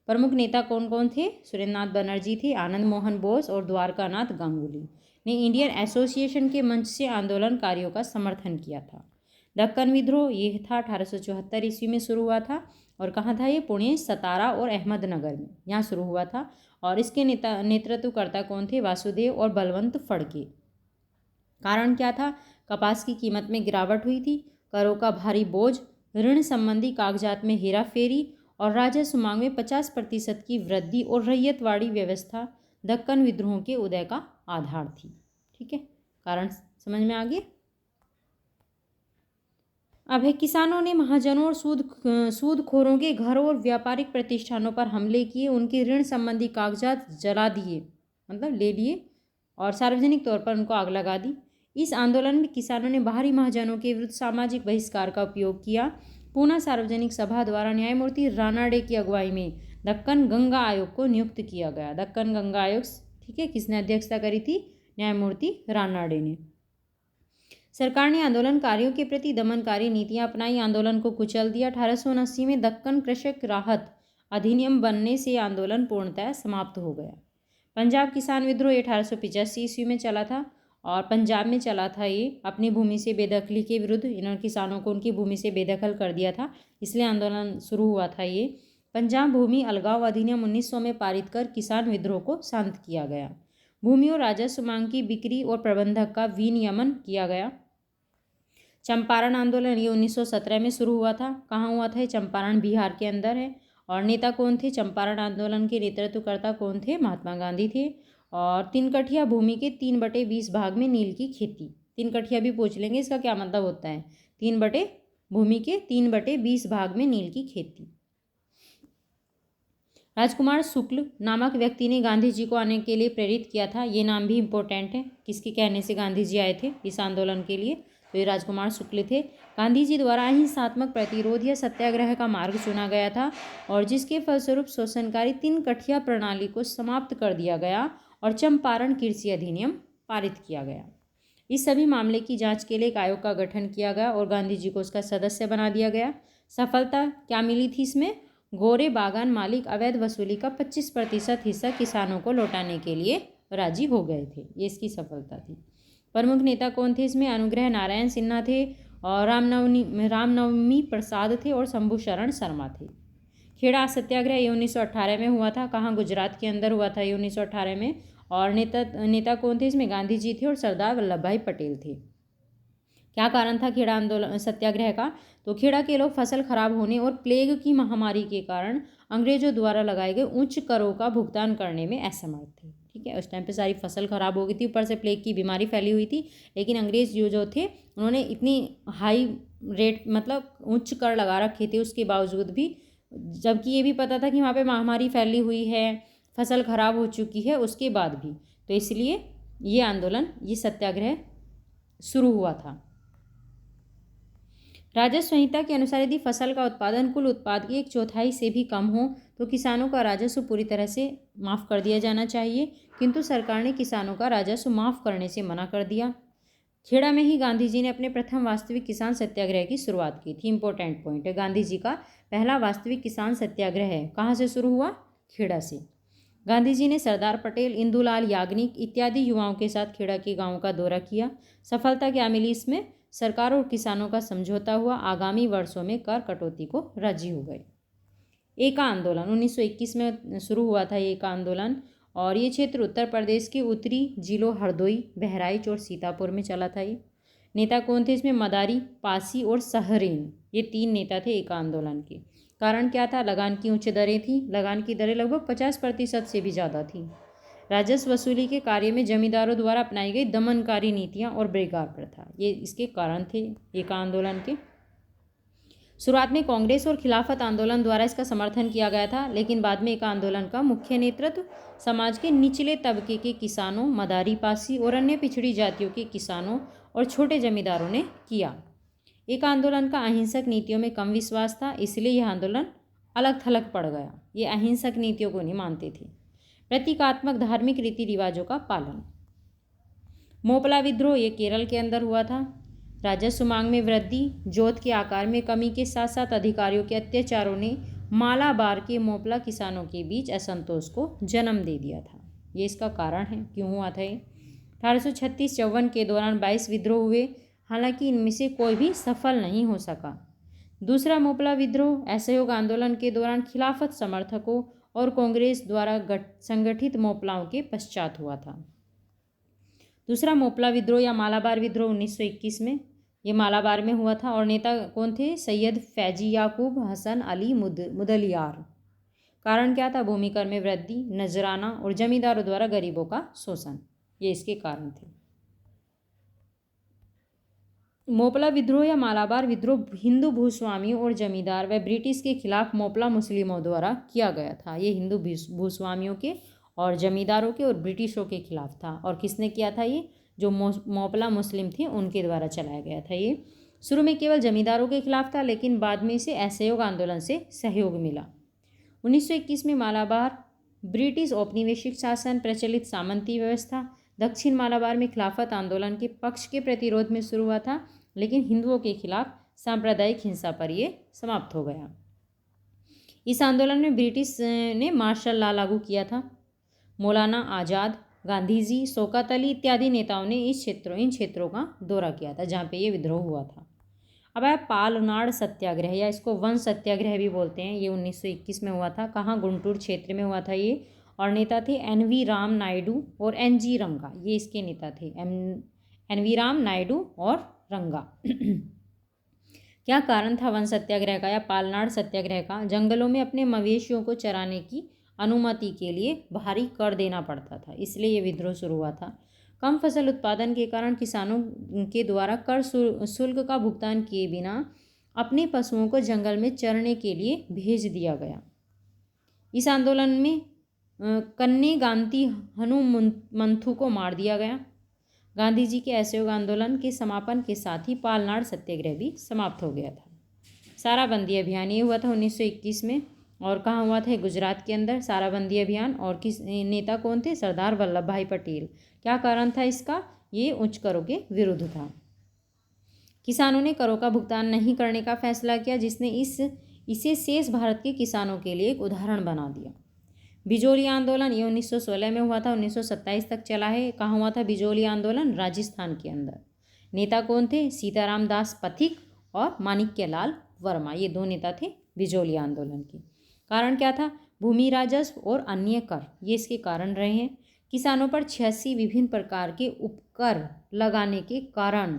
प्रमुख नेता कौन कौन थे? सुरेंद्रनाथ बनर्जी थे, आनंद मोहन बोस और द्वारकानाथ गांगुली ने इंडियन एसोसिएशन के मंच से आंदोलनकारियों का समर्थन किया था। दक्कन विद्रोह ये था 1874 ईस्वी में शुरू हुआ था। और कहाँ था ये? पुणे, सतारा और अहमदनगर में, यहाँ शुरू हुआ था। और इसके नेतृत्वकर्ता कौन थे? वासुदेव और बलवंत फड़के। कारण क्या था? कपास की कीमत में गिरावट हुई थी, करों का भारी बोझ, ऋण संबंधी कागजात में हेराफेरी और राजस्व मांग में 50% की वृद्धि और रैयतवाड़ी व्यवस्था दक्कन विद्रोह के उदय का आधार थी। ठीक है, कारण समझ में आ गया। अब है, किसानों ने महाजनों और सूदखोरों के घरों और व्यापारिक प्रतिष्ठानों पर हमले किए, उनके ऋण संबंधी कागजात जला दिए, मतलब ले लिए, और सार्वजनिक तौर पर उनको आग लगा दी। इस आंदोलन में किसानों ने बाहरी महाजनों के विरुद्ध सामाजिक बहिष्कार का उपयोग किया। पूना सार्वजनिक सभा द्वारा न्यायमूर्ति रानाडे की अगुवाई में दक्कन गंगा आयोग को नियुक्त किया गया। दक्कन गंगा आयोग, ठीक है, किसने अध्यक्षता करी थी? न्यायमूर्ति रानाडे ने। सरकार ने आंदोलनकारियों के प्रति दमनकारी नीतियां अपनाई, आंदोलन को कुचल दिया। 1879 में दक्कन कृषक राहत अधिनियम बनने से आंदोलन पूर्णतः समाप्त हो गया। पंजाब किसान विद्रोह 1885 ईस्वी में चला था, और पंजाब में चला था ये अपनी भूमि से बेदखली के विरुद्ध। इन्होंने किसानों को उनकी भूमि से बेदखल कर दिया था, इसलिए आंदोलन शुरू हुआ था ये। पंजाब भूमि अलगाव अधिनियम 1900 में पारित कर किसान विद्रोह को शांत किया गया। भूमि और राजस्व मांग की बिक्री और प्रबंधक का विनियमन किया गया। चंपारण आंदोलन ये 1917 में शुरू हुआ था। कहाँ हुआ था? चंपारण बिहार के अंदर है। और नेता कौन थे? चंपारण आंदोलन के नेतृत्वकर्ता कौन थे? महात्मा गांधी थे। और 3 कठिया भूमि के 3/20 भाग में नील की खेती। 3 कठिया भी पूछ लेंगे, इसका क्या मतलब होता है? भूमि के 3/20 भाग में नील की खेती। राजकुमार शुक्ल नामक व्यक्ति ने गांधी जी को आने के लिए प्रेरित किया था। ये नाम भी इम्पोर्टेंट है, किसके कहने से गांधी जी आए थे इस आंदोलन के लिए? तो ये राजकुमार शुक्ल थे। गांधी जी द्वारा अहिंसात्मक प्रतिरोध या सत्याग्रह का मार्ग चुना गया था, और जिसके फलस्वरूप शोषणकारी 3 कठिया प्रणाली को समाप्त कर दिया गया और चंपारण कृषि अधिनियम पारित किया गया। इस सभी मामले की जांच के लिए एक आयोग का गठन किया गया और गांधी जी को उसका सदस्य बना दिया गया। सफलता क्या मिली थी इसमें? गोरे बागान मालिक अवैध वसूली का 25% हिस्सा किसानों को लौटाने के लिए राजी हो गए थे। ये इसकी सफलता थी। प्रमुख नेता कौन थे इसमें? अनुग्रह नारायण सिन्हा थे, और रामनवमी प्रसाद थे, और शंभू शरण शर्मा थे। खेड़ा सत्याग्रह ये 1918 में हुआ था। कहाँ? गुजरात के अंदर हुआ था ये 1918 में। और नेता कौन थे इसमें? गांधी जी थे और सरदार वल्लभ भाई पटेल थे। क्या कारण था खेड़ा आंदोलन सत्याग्रह का? तो खेड़ा के लोग फसल खराब होने और प्लेग की महामारी के कारण अंग्रेजों द्वारा लगाए गए उच्च करों का भुगतान करने में असमर्थ थे। ठीक है, उस टाइम पे सारी फसल खराब हो गई थी, ऊपर से प्लेग की बीमारी फैली हुई थी। लेकिन अंग्रेज जो थे उन्होंने इतनी हाई रेट, मतलब उच्च कर लगा रखे थे, उसके बावजूद भी, जबकि ये भी पता था कि वहाँ पे महामारी फैली हुई है, फसल खराब हो चुकी है, उसके बाद भी, तो इसलिए ये आंदोलन, ये सत्याग्रह शुरू हुआ था। राजस्व संहिता के अनुसार यदि फसल का उत्पादन कुल उत्पाद की 1/4 से भी कम हो तो किसानों का राजस्व पूरी तरह से माफ़ कर दिया जाना चाहिए, किंतु सरकार ने किसानों का राजस्व माफ़ करने से मना कर दिया। खेड़ा में ही गांधी जी ने अपने प्रथम वास्तविक किसान सत्याग्रह की शुरुआत की थी। इंपॉर्टेंट पॉइंट है, गांधी जी का पहला वास्तविक किसान सत्याग्रह है। कहाँ से शुरू हुआ? खेड़ा से। गांधी जी ने सरदार पटेल, इंदुलाल याग्निक इत्यादि युवाओं के साथ खेड़ा के गाँवों का दौरा किया। सफलता क्या मिली इसमें? सरकार और किसानों का समझौता हुआ, आगामी वर्षों में कर कटौती को राजी हो गए। एका आंदोलन 1921 में शुरू हुआ था ये एका आंदोलन, और ये क्षेत्र उत्तर प्रदेश के उत्तरी जिलों हरदोई, बहराइच और सीतापुर में चला था ये। नेता कौन थे इसमें? मदारी, पासी और सहरेन, ये 3 नेता थे एका आंदोलन के। कारण क्या था? लगान की उच्च दरें थी। लगान की दरें लगभग 50% से भी ज़्यादा थी। राजस्व वसूली के कार्य में जमींदारों द्वारा अपनाई गई दमनकारी नीतियां और बेकार प्रथा, ये इसके कारण थे एका आंदोलन के। शुरुआत में कांग्रेस और खिलाफत आंदोलन द्वारा इसका समर्थन किया गया था, लेकिन बाद में एका आंदोलन का मुख्य नेतृत्व समाज के निचले तबके के किसानों, मदारी, पासी और अन्य पिछड़ी जातियों के किसानों और छोटे जमींदारों ने किया। एका आंदोलन का अहिंसक नीतियों में कम विश्वास था, इसलिए यह आंदोलन अलग थलग पड़ गया। ये अहिंसक नीतियों को नहीं मानते थे। प्रतीकात्मक धार्मिक रीति रिवाजों का पालन। मोपला विद्रोह ये केरल के अंदर हुआ था। राजस्व मांग में वृद्धि, जोत के आकार में कमी के साथ साथ अधिकारियों के अत्याचारों ने मालाबार के मोपला किसानों के बीच असंतोष को जन्म दे दिया था। ये इसका कारण है, क्यों हुआ था ये? 1836-54 के दौरान 22 विद्रोह हुए, हालांकि इनमें से कोई भी सफल नहीं हो सका। दूसरा मोपला विद्रोह असहयोग आंदोलन के दौरान खिलाफत समर्थकों और कांग्रेस द्वारा संगठित मोपलाओं के पश्चात हुआ था। दूसरा मोपला विद्रोह या मालाबार विद्रोह 1921 में, ये मालाबार में हुआ था, और नेता कौन थे? सैयद फैजी याकूब हसन अली मुदलियार। कारण क्या था? भूमि कर में वृद्धि, नजराना और जमींदारों द्वारा गरीबों का शोषण। ये इसके कारण थे। मोपला विद्रोह या मालाबार विद्रोह हिंदू भूस्वामियों और जमींदार व ब्रिटिश के खिलाफ मोपला मुस्लिमों द्वारा किया गया था। ये हिंदू भूस्वामियों के और जमींदारों के और ब्रिटिशों के खिलाफ था। और किसने किया था? ये जो मोपला मुस्लिम थे उनके द्वारा चलाया गया था। ये शुरू में केवल जमींदारों के खिलाफ था, लेकिन बाद में इसे असहयोग आंदोलन से सहयोग मिला। 1921 में मालाबार ब्रिटिश औपनिवेशिक शासन, प्रचलित सामंती व्यवस्था, दक्षिण मालाबार में खिलाफत आंदोलन के पक्ष के प्रतिरोध में शुरू हुआ था, लेकिन हिंदुओं के खिलाफ सांप्रदायिक हिंसा पर यह समाप्त हो गया। इस आंदोलन में ब्रिटिश ने मार्शल लॉ लागू किया था। मौलाना आज़ाद, गांधी जी, शौकत अली इत्यादि नेताओं ने इन क्षेत्रों का दौरा किया था जहाँ पे ये विद्रोह हुआ था। अब है पालनाड सत्याग्रह, या इसको वन सत्याग्रह भी बोलते हैं। ये 1921 में हुआ था। कहाँ? गुंटूर क्षेत्र में हुआ था ये। और नेता थे NV राम नायडू और NG रंगा, ये इसके नेता थे। NV राम नायडू और रंगा। क्या कारण था वन सत्याग्रह का या पालनाड सत्याग्रह का? जंगलों में अपने मवेशियों को चराने की अनुमति के लिए भारी कर देना पड़ता था, इसलिए ये विद्रोह शुरू हुआ था। कम फसल उत्पादन के कारण किसानों के द्वारा कर शुल्क का भुगतान किए बिना अपने पशुओं को जंगल में चरने के लिए भेज दिया गया। इस आंदोलन में कन्ने गांधी हनुमंथु को मार दिया गया। गांधी जी के असहयोग आंदोलन के समापन के साथ ही पालनाड सत्याग्रह भी समाप्त हो गया था। साराबंदी अभियान ये हुआ था 1921 में। और कहाँ हुआ था? गुजरात के अंदर साराबंदी अभियान। और किस नेता कौन थे? सरदार वल्लभ भाई पटेल। क्या कारण था इसका? ये उच्च करों के विरुद्ध था। किसानों ने करों का भुगतान नहीं करने का फैसला किया, जिसने इसे शेष भारत के किसानों के लिए एक उदाहरण बना दिया। बिजोली आंदोलन ये 1916 में हुआ था, 1927 तक चला है। कहाँ हुआ था बिजोली आंदोलन? राजस्थान के अंदर। नेता कौन थे? सीताराम दास पथिक और माणिक्यलाल वर्मा, ये दो नेता थे बिजोली आंदोलन के। कारण क्या था? भूमि राजस्व और अन्य कर, ये इसके कारण रहे हैं। किसानों पर 86 विभिन्न प्रकार के उपकर लगाने के कारण,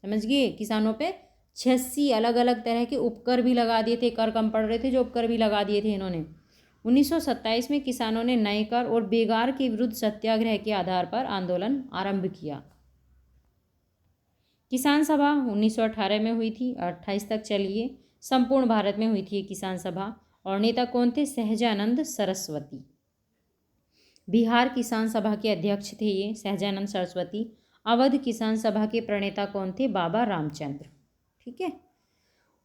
समझ गए, किसानों पे 86 अलग अलग तरह के उपकर भी लगा दिए थे। कर कम पड़ रहे थे, जो उपकर भी लगा दिए थे इन्होंने। 1927 में किसानों ने नए कर और बेगार के विरुद्ध सत्याग्रह के आधार पर आंदोलन आरंभ किया। किसान सभा 1918 में हुई थी, 28 तक चली है। संपूर्ण भारत में हुई थी ये किसान सभा। और नेता कौन थे? सहजानंद सरस्वती। बिहार किसान सभा के अध्यक्ष थे ये सहजानंद सरस्वती। अवध किसान सभा के प्रणेता कौन थे? बाबा रामचंद्र। ठीक है।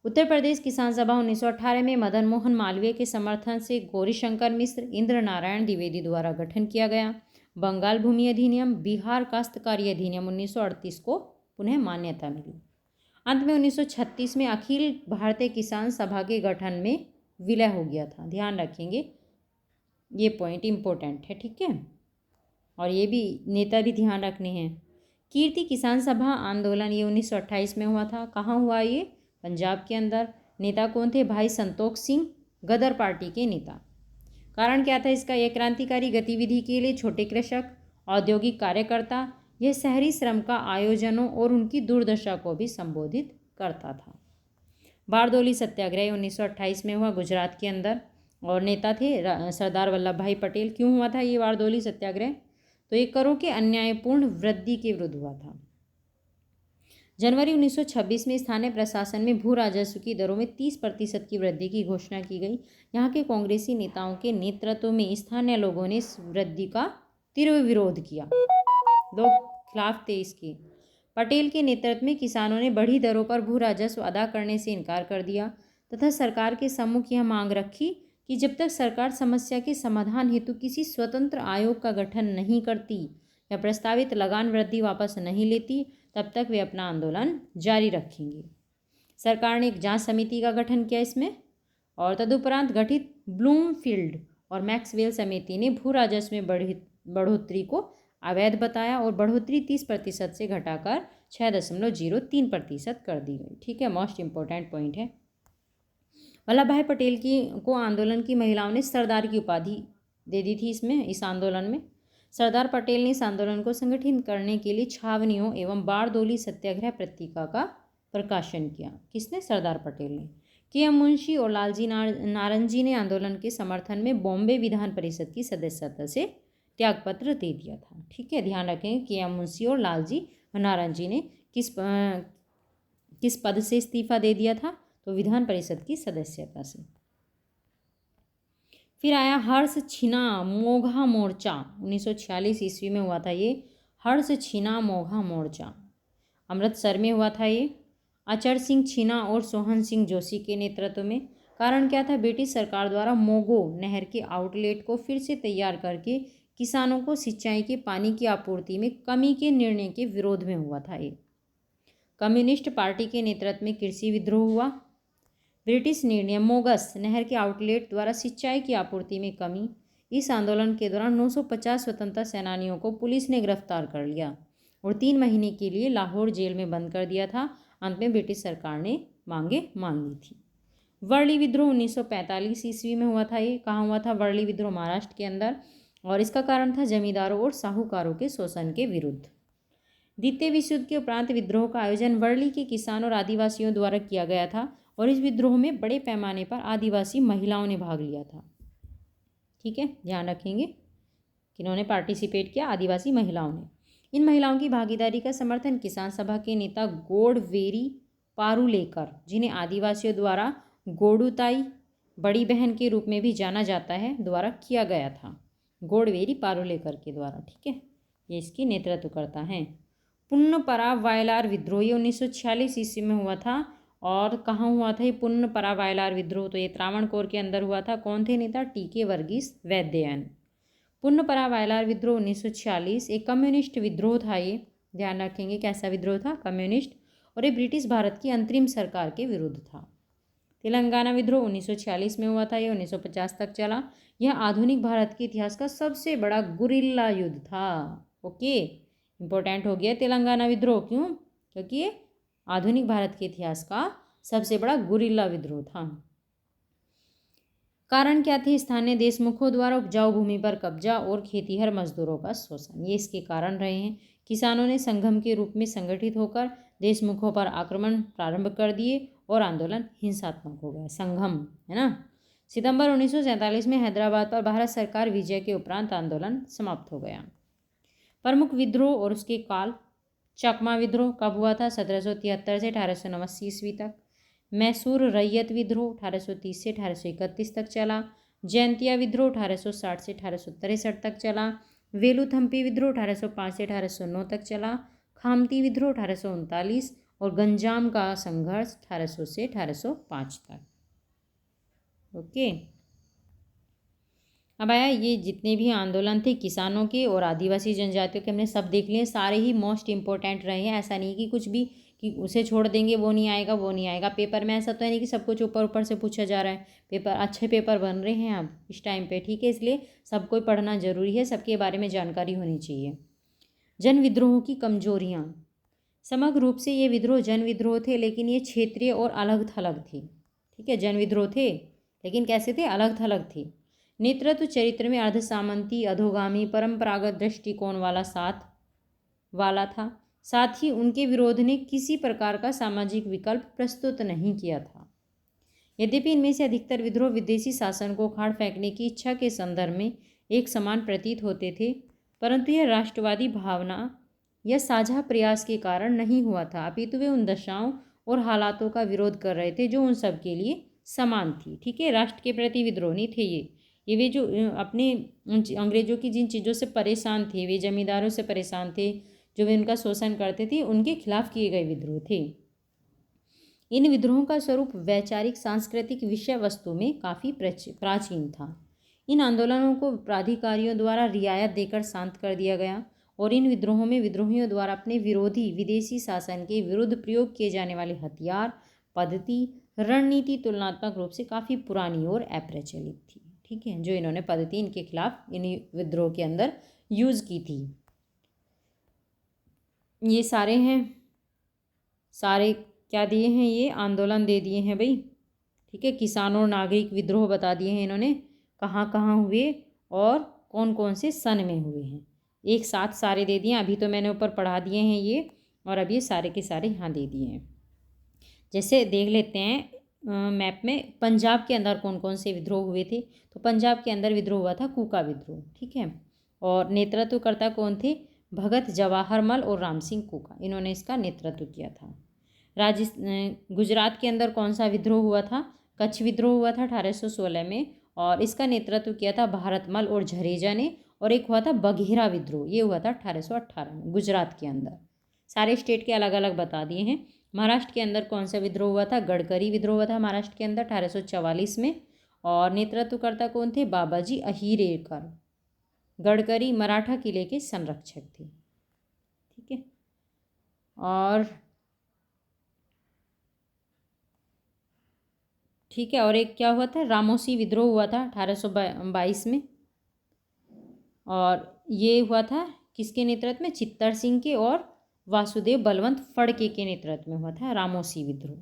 उत्तर प्रदेश किसान सभा 1918 में मदन मोहन मालवीय के समर्थन से गौरीशंकर मिश्र, इंद्र नारायण द्विवेदी द्वारा गठन किया गया। बंगाल भूमि अधिनियम, बिहार काश्तकारी अधिनियम 1938 को पुनः मान्यता मिली। अंत में 1936 में अखिल भारतीय किसान सभा के गठन में विलय हो गया था। ध्यान रखेंगे, ये पॉइंट इम्पोर्टेंट है। ठीक है। और ये भी नेता भी ध्यान रखने हैं। कीर्ति किसान सभा आंदोलन ये 1928 में हुआ था। कहाँ हुआ ये? पंजाब के अंदर। नेता कौन थे? भाई संतोख सिंह, गदर पार्टी के नेता। कारण क्या था इसका? यह क्रांतिकारी गतिविधि के लिए छोटे कृषक, औद्योगिक कार्यकर्ता, यह शहरी श्रम का आयोजनों और उनकी दुर्दशा को भी संबोधित करता था। बारदोली सत्याग्रह 1928 में हुआ गुजरात के अंदर। और नेता थे सरदार वल्लभ भाई पटेल। क्यों हुआ था ये बारदोली सत्याग्रह? तो ये करों के अन्यायपूर्ण वृद्धि के विरुद्ध हुआ था। जनवरी 1926 में स्थानीय प्रशासन में भू राजस्व की दरों में 30% की वृद्धि की घोषणा की गई। यहाँ के कांग्रेसी नेताओं के नेतृत्व में स्थानीय लोगों ने इस वृद्धि का तीव्र विरोध किया। लोग खिलाफ थे इसके। पटेल के नेतृत्व में किसानों ने बढ़ी दरों पर भू राजस्व अदा करने से इनकार कर दिया तथा सरकार के सम्मुख यह मांग रखी कि जब तक सरकार समस्या के समाधान हेतु किसी स्वतंत्र आयोग का गठन नहीं करती या प्रस्तावित लगान वृद्धि वापस नहीं लेती, तब तक वे अपना आंदोलन जारी रखेंगे। सरकार ने एक जांच समिति का गठन किया इसमें। और तदुपरांत गठित ब्लूमफील्ड और मैक्सवेल समिति ने भू राजस्व में बढ़ोतरी को अवैध बताया और बढ़ोतरी 30% से घटाकर 6.03% कर दी गई। ठीक है, मोस्ट इम्पोर्टेंट पॉइंट है। वल्लभ भाई पटेल को आंदोलन की महिलाओं ने सरदार की उपाधि दे दी थी इस आंदोलन में। सरदार पटेल ने इस आंदोलन को संगठित करने के लिए छावनियों एवं बारदोली सत्याग्रह पत्रिका का प्रकाशन किया। किसने? सरदार पटेल ने। के.एम. मुंशी और लालजी नारंगी ने आंदोलन के समर्थन में बॉम्बे विधान परिषद की सदस्यता से त्यागपत्र दे दिया था। ठीक है, ध्यान रखें कि एम मुंशी और लालजी नारायण जी ने किस पद से इस्तीफा दे दिया था, तो विधान परिषद की सदस्यता से। फिर आया हर्ष छिना मोघा मोर्चा, 1946 ईस्वी में हुआ था ये हर्ष छिना मोघा मोर्चा, अमृतसर में हुआ था ये, अचर सिंह छिना और सोहन सिंह जोशी के नेतृत्व में। कारण क्या था, ब्रिटिश सरकार द्वारा मोगो नहर के आउटलेट को फिर से तैयार करके किसानों को सिंचाई के पानी की आपूर्ति में कमी के निर्णय के विरोध में हुआ था ये। कम्युनिस्ट पार्टी के नेतृत्व में कृषि विद्रोह हुआ। ब्रिटिश निर्णय मोगस नहर के आउटलेट द्वारा सिंचाई की आपूर्ति में कमी। इस आंदोलन के दौरान 950 स्वतंत्रता सेनानियों को पुलिस ने गिरफ्तार कर लिया और 3 महीने के लिए लाहौर जेल में बंद कर दिया था। अंत में ब्रिटिश सरकार ने मांगे मान ली थी। वर्ली विद्रोह 1945 ईस्वी में हुआ था ये। कहाँ हुआ था वर्ली विद्रोह? महाराष्ट्र के अंदर, और इसका कारण था जमींदारों और साहूकारों के शोषण के विरुद्ध। द्वितीय विश्व युद्ध के उपरांत विद्रोह का आयोजन वर्ली के किसानों और आदिवासियों द्वारा किया गया था और इस विद्रोह में बड़े पैमाने पर आदिवासी महिलाओं ने भाग लिया था। ठीक है, ध्यान रखेंगे किन्होंने पार्टिसिपेट किया, आदिवासी महिलाओं ने। इन महिलाओं की भागीदारी का समर्थन किसान सभा के नेता गोडवेरी पारुलेकर, जिन्हें आदिवासियों द्वारा गोडुताई बड़ी बहन के रूप में भी जाना जाता है, द्वारा किया गया था। गोडवेरी पारुलेकर के द्वारा। ठीक है, ये इसकी नेतृत्व करता है। पुन्नपरा वायलार विद्रोह ये 1946 ईस्वी में हुआ था। और कहाँ हुआ था ये पुन्नपरा वायलार विद्रोह? तो ये त्रावणकोर के अंदर हुआ था। कौन थे नेता? टी.के. वर्गीस वैद्ययन। पुन्नपरा वायलार विद्रोह 1946 एक कम्युनिस्ट विद्रोह था ये। ध्यान रखेंगे कैसा विद्रोह था? कम्युनिस्ट। और ये ब्रिटिश भारत की अंतरिम सरकार के विरुद्ध था। तेलंगाना विद्रोह 1946 में हुआ था, ये 1950 तक चला। यह आधुनिक भारत के इतिहास का सबसे बड़ा गुरिल्ला युद्ध था। ओके, इंपॉर्टेंट हो गया तेलंगाना विद्रोह। क्यों? क्योंकि ये आधुनिक भारत के इतिहास का सबसे बड़ा गुरिल्ला विद्रोह था। कारण क्या थे? स्थानीय देशमुखों द्वारा उपजाऊ भूमि पर कब्जा और खेतीहर मजदूरों का शोषण, ये इसके कारण रहे हैं। किसानों ने संगम के रूप में संगठित होकर देशमुखों पर आक्रमण प्रारंभ कर दिए और आंदोलन हिंसात्मक हो गया। संगम है ना। सितंबर 1947 में हैदराबाद पर भारत सरकार विजय के उपरांत आंदोलन समाप्त हो गया। प्रमुख विद्रोह और उसके काल। चकमा विद्रोह कब हुआ था? 1773 से 1889 ईस्वी तक। मैसूर रैयत विद्रोह 1830 से 1831 तक चला। जयंतिया विद्रोह 1860 से 1863 तक चला। वेलुथम्पी विद्रोह 1805 से 1809 तक चला। खामती विद्रोह 1839 और गंजाम का संघर्ष 1800 से 1805 तक। ओके, अब आया ये जितने भी आंदोलन थे किसानों के और आदिवासी जनजातियों के, हमने सब देख लिए। सारे ही मोस्ट इम्पोर्टेंट रहे हैं। ऐसा नहीं कि कुछ भी कि उसे छोड़ देंगे वो नहीं आएगा वो नहीं आएगा। पेपर में ऐसा तो है नहीं कि सब कुछ ऊपर ऊपर से पूछा जा रहा है। पेपर अच्छे पेपर बन रहे हैं अब इस टाइम पे। ठीक है, इसलिए सबको पढ़ना जरूरी है, सबके बारे में जानकारी होनी चाहिए। जन विद्रोह की कमजोरियाँ। समग्र रूप से ये विद्रोह जन विद्रोह थे, लेकिन ये क्षेत्रीय और अलग थलग थे। ठीक है, जन विद्रोह थे लेकिन कैसे थे? अलग थलग थे। नेतृत्व चरित्र में अर्धसामंती अधोगामी परंपरागत दृष्टिकोण वाला था। साथ ही उनके विरोध ने किसी प्रकार का सामाजिक विकल्प प्रस्तुत नहीं किया था। यद्यपि इनमें से अधिकतर विद्रोह विदेशी शासन को उखाड़ फेंकने की इच्छा के संदर्भ में एक समान प्रतीत होते थे, परंतु यह राष्ट्रवादी भावना या साझा प्रयास के कारण नहीं हुआ था, अपितु वे उन दशाओं और हालातों का विरोध कर रहे थे जो उन सब के लिए समान थी। ठीक है, राष्ट्र के प्रति विद्रोह नहीं थे ये वे जो अपने अंग्रेजों की जिन चीज़ों से परेशान थे, वे जमींदारों से परेशान थे जो वे उनका शोषण करते थे, उनके खिलाफ किए गए विद्रोह थे। इन विद्रोहों का स्वरूप वैचारिक सांस्कृतिक विषय वस्तु में काफ़ी प्राचीन था। इन आंदोलनों को प्राधिकारियों द्वारा रियायत देकर शांत कर दिया गया और इन विद्रोहों में विद्रोहियों द्वारा अपने विरोधी विदेशी शासन के विरुद्ध प्रयोग किए जाने वाले हथियार, पद्धति, रणनीति तुलनात्मक रूप से काफ़ी पुरानी और अप्रचलित थी। ठीक है, जो इन्होंने पद्धति इनके खिलाफ इन विद्रोह के अंदर यूज़ की थी। ये सारे हैं, सारे क्या दिए हैं? ये आंदोलन दे दिए हैं भाई। ठीक है, किसानों और नागरिक विद्रोह बता दिए हैं इन्होंने, कहाँ कहाँ हुए और कौन कौन से सन में हुए हैं। एक साथ सारे दे दिए। अभी तो मैंने ऊपर पढ़ा दिए हैं ये, और अब ये सारे के सारे यहाँ दे दिए हैं। जैसे देख लेते हैं मैप में पंजाब के अंदर कौन कौन से विद्रोह हुए थे। तो पंजाब के अंदर विद्रोह हुआ था कूका विद्रोह। ठीक है, और नेतृत्वकर्ता कौन थे? भगत जवाहरमल और राम सिंह कुका, इन्होंने इसका नेतृत्व किया था। गुजरात के अंदर कौन सा विद्रोह हुआ था? कच्छ विद्रोह हुआ था 1816 में, और इसका नेतृत्व किया था भारतमल और झरेजा ने। और एक हुआ था बघेरा विद्रोह, ये हुआ था 1818 में गुजरात के अंदर। सारे स्टेट के अलग अलग बता दिए हैं। महाराष्ट्र के अंदर कौन सा विद्रोह हुआ था? गडकरी विद्रोह हुआ था महाराष्ट्र के अंदर 1844 में, और नेतृत्वकर्ता कौन थे? बाबाजी अहिरेकर। गडकरी मराठा किले के संरक्षक थे। ठीक है, और ठीक है, और एक क्या हुआ था? रामोसी विद्रोह हुआ था 1822 में, और ये हुआ था किसके नेतृत्व में? चित्तर सिंह के और वासुदेव बलवंत फड़के के नेतृत्व में हुआ था रामोसी विद्रोह।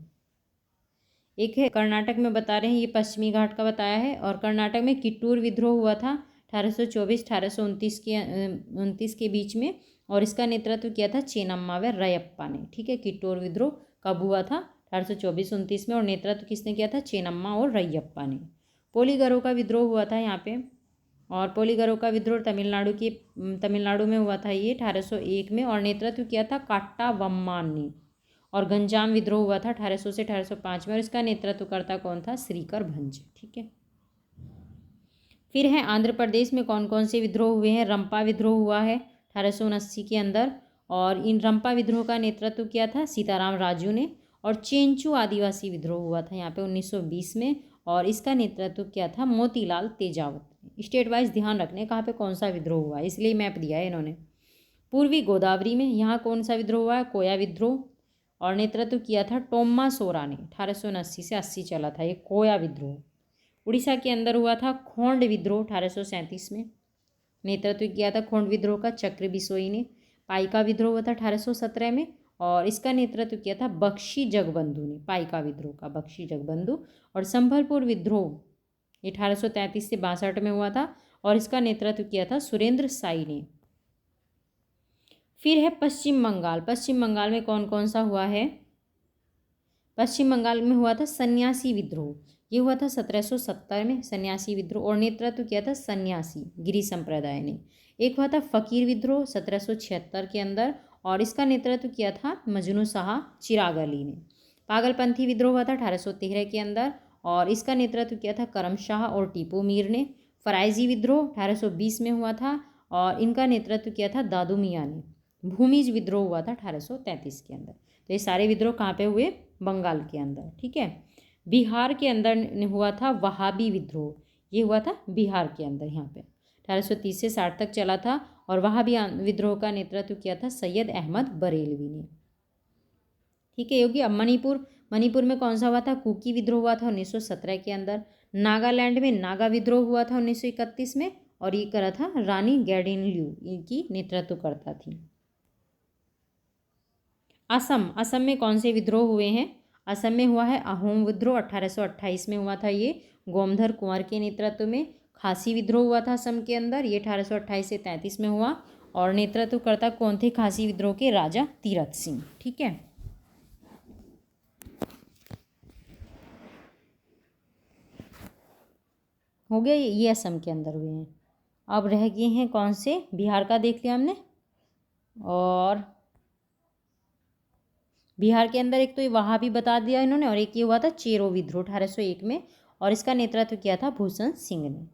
एक है कर्नाटक में बता रहे हैं, ये पश्चिमी घाट का बताया है, और कर्नाटक में किट्टूर विद्रोह हुआ था 1824-1829 के बीच में, और इसका नेतृत्व किया था चेन्नम्मा व रयप्पा ने। ठीक है, किट्टूर विद्रोह कब हुआ था? 1824-29 में, और नेतृत्व किसने किया था? चेन्नम्मा और रयप्पा ने। पोलीगरो का विद्रोह हुआ था यहाँ पे, और पोलीगरो का विद्रोह तमिलनाडु में हुआ था ये 1801 में, और नेतृत्व किया था काट्टाबम्मान ने। और गंजाम विद्रोह हुआ था 1800 से 1805 में, और इसका नेतृत्वकर्ता कौन था? श्रीकर भंज। ठीक है, फिर है आंध्र प्रदेश में कौन कौन से विद्रोह हुए हैं? रंपा विद्रोह हुआ है 1879 के अंदर, और इन रंपा विद्रोह का नेतृत्व किया था सीताराम राजू ने। और चेंचू आदिवासी विद्रोह हुआ था यहाँ पे 1920 में, और इसका नेतृत्व किया था मोतीलाल तेजावत ने। स्टेट वाइज ध्यान रखने कहाँ पे कौन सा विद्रोह हुआ है, इसलिए मैप दिया है इन्होंने। पूर्वी गोदावरी में यहाँ कौन सा विद्रोह हुआ है? कोया विद्रोह, और नेतृत्व किया था टोम्मा सोरा ने। 1879 से 80 चला था ये कोया विद्रोह। उड़ीसा के अंदर हुआ था खोंड विद्रोह 1837 में, नेतृत्व किया था खोंड विद्रोह का चक्र बिसोई ने। पाइका विद्रोह हुआ था 1817 में, और इसका नेतृत्व किया था बख्शी जगबंधु ने। पाइका विद्रोह का बख्शी जगबंधु। और संभलपुर विद्रोह ये 1833 से 62 में हुआ था, और इसका नेतृत्व किया था सुरेंद्र साई ने। फिर है पश्चिम बंगाल। पश्चिम बंगाल में कौन कौन सा हुआ है? पश्चिम बंगाल में हुआ था सन्यासी विद्रोह, ये हुआ था 1770 में सन्यासी विद्रोह, और नेतृत्व किया था सन्यासी गिरी संप्रदाय ने। एक हुआ था फकीर विद्रोह 1776 के अंदर, और इसका नेतृत्व किया था मजनू शाह चिराग अली ने। पागलपंथी विद्रोह हुआ था 1813 के अंदर, और इसका नेतृत्व किया था करम शाह और टीपू मीर ने। फराइजी विद्रोह 1820 में हुआ था, और इनका नेतृत्व किया था दादू मियाँ ने। भूमिज विद्रोह हुआ था 1833 के अंदर। तो ये सारे विद्रोह कहाँ पे हुए? बंगाल के अंदर। ठीक है, बिहार के अंदर हुआ था वहाबी विद्रोह, ये हुआ था बिहार के अंदर यहाँ पे 1830 से 60 तक चला था, और वहाबी विद्रोह का नेतृत्व किया था सैयद अहमद बरेलवी ने। ठीक है योगी, अब मणिपुर में कौन सा हुआ था? कुकी विद्रोह हुआ था 1917 के अंदर। नागालैंड में नागा विद्रोह हुआ था 1931 में, और ये करा था रानी गैडिनल्यू, इनकी नेतृत्वकर्ता थी। असम में कौन से विद्रोह हुए हैं? असम में हुआ है अहोम विद्रोह 1828 में हुआ था, ये गोमधर कुंवर के नेतृत्व में। खासी विद्रोह हुआ था असम के अंदर, ये 1828 से 33 में हुआ, और नेतृत्वकर्ता कौन थे खासी विद्रोह के? राजा तीरथ सिंह। ठीक है, हो गया ये असम के अंदर हुए हैं। अब रह गए हैं कौन से? बिहार का देख लिया हमने, और बिहार के अंदर एक तो ये वहाँ भी बता दिया इन्होंने, और एक ये हुआ था चेरो विद्रोह 1801 में, और इसका नेतृत्व किया था भूषण सिंह ने।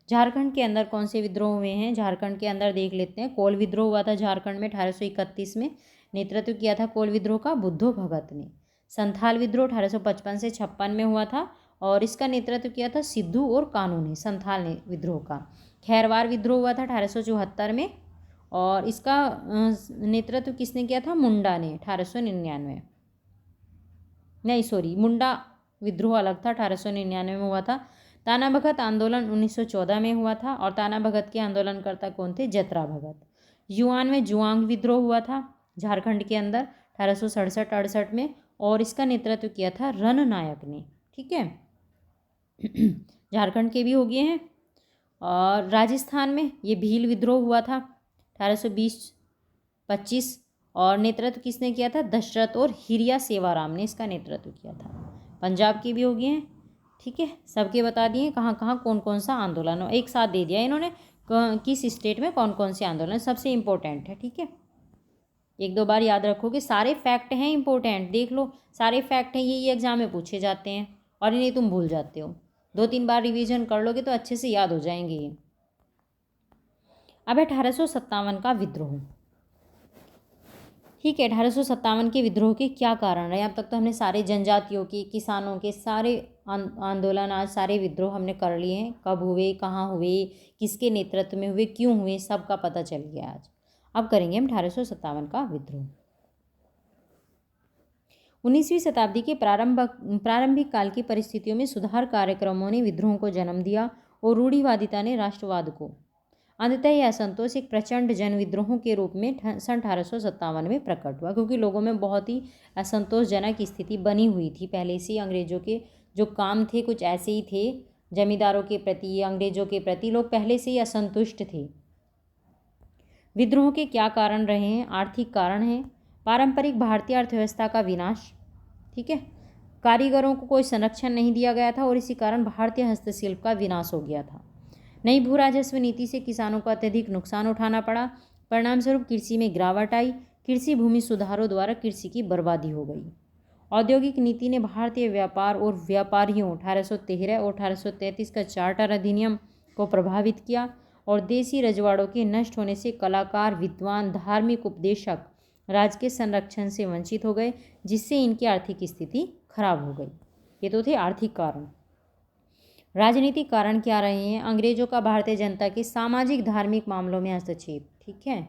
झारखंड के अंदर कौन से विद्रोह हुए हैं? झारखंड के अंदर देख लेते हैं। कोल विद्रोह हुआ था झारखंड में 1831 में, नेतृत्व किया था कोल विद्रोह का बुद्धो भगत ने। संथाल विद्रोह 1855 से 56 में हुआ था, और इसका नेतृत्व किया था सिद्धू और कानू ने, संथाल ने विद्रोह का। खैरवार विद्रोह हुआ था 1874 में, और इसका नेतृत्व किसने किया था? मुंडा ने 1899। नहीं सॉरी, मुंडा विद्रोह अलग था, 1899 में हुआ था। ताना भगत आंदोलन 1914 में हुआ था, और ताना भगत के आंदोलनकर्ता कौन थे? जतरा भगत। युआन में जुआंग विद्रोह हुआ था झारखंड के अंदर 1867-68 में, और इसका नेतृत्व किया था रन नायक ने। ठीक है, झारखंड के भी हो गए हैं। और राजस्थान में ये भील विद्रोह हुआ था 1820-25, और नेतृत्व किसने किया था? दशरथ और हिरिया सेवाराम ने इसका नेतृत्व किया था। पंजाब के भी हो गए हैं। ठीक है, सबके बता दिए कहाँ कहाँ कौन कौन सा आंदोलन हो, एक साथ दे दिया इन्होंने, किस स्टेट में कौन कौन से आंदोलन सबसे इम्पोर्टेंट है। ठीक है, एक दो बार याद रखोगे, सारे फैक्ट हैं इम्पोर्टेंट, देख लो सारे फैक्ट हैं, ये एग्जाम में पूछे जाते हैं और इन्हें तुम भूल जाते हो। 2-3 बार रिवीजन कर लोगे तो अच्छे से याद हो जाएंगे ये। अब 1857 का विद्रोह। ठीक है, 1857 के विद्रोह के क्या कारण रहे। अब तक तो हमने सारे जनजातियों के, किसानों के सारे आंदोलन, आज सारे विद्रोह हमने कर लिए हैं, कब हुए, कहाँ हुए, किसके नेतृत्व में हुए, क्यों हुए, सब का पता चल गया आज। अब करेंगे हम 1857 का विद्रोह। 19वीं शताब्दी के प्रारंभिक काल की परिस्थितियों में सुधार कार्यक्रमों ने विद्रोह को जन्म दिया और रूढ़िवादिता ने राष्ट्रवाद को। अंततः यह असंतोष एक प्रचंड जन विद्रोहों के रूप में सन 1857 में प्रकट हुआ, क्योंकि लोगों में बहुत ही असंतोषजनक स्थिति बनी हुई थी। पहले से अंग्रेजों के जो काम थे कुछ ऐसे ही थे, जमींदारों के प्रति, अंग्रेजों के प्रति लोग पहले से ही असंतुष्ट थे। विद्रोह के क्या कारण रहे हैं। आर्थिक कारण हैं, पारंपरिक भारतीय अर्थव्यवस्था का विनाश। ठीक है, कारीगरों को कोई संरक्षण नहीं दिया गया था और इसी कारण भारतीय हस्तशिल्प का विनाश हो गया था। नई भू राजस्व नीति से किसानों को अत्यधिक नुकसान उठाना पड़ा। परिणामस्वरूप कृषि में गिरावट आई। कृषि भूमि सुधारों द्वारा कृषि की बर्बादी हो गई। औद्योगिक नीति ने भारतीय व्यापार और व्यापारियों 1813 और 1833 का चार्टर अधिनियम को प्रभावित किया और देसी रजवाड़ों के नष्ट होने से कलाकार, विद्वान, धार्मिक उपदेशक राज के संरक्षण से वंचित हो गए, जिससे इनकी आर्थिक स्थिति खराब हो गई। ये तो थे आर्थिक कारण। राजनीतिक कारण क्या रहे हैं। अंग्रेजों का भारतीय जनता के सामाजिक धार्मिक मामलों में हस्तक्षेप। ठीक है,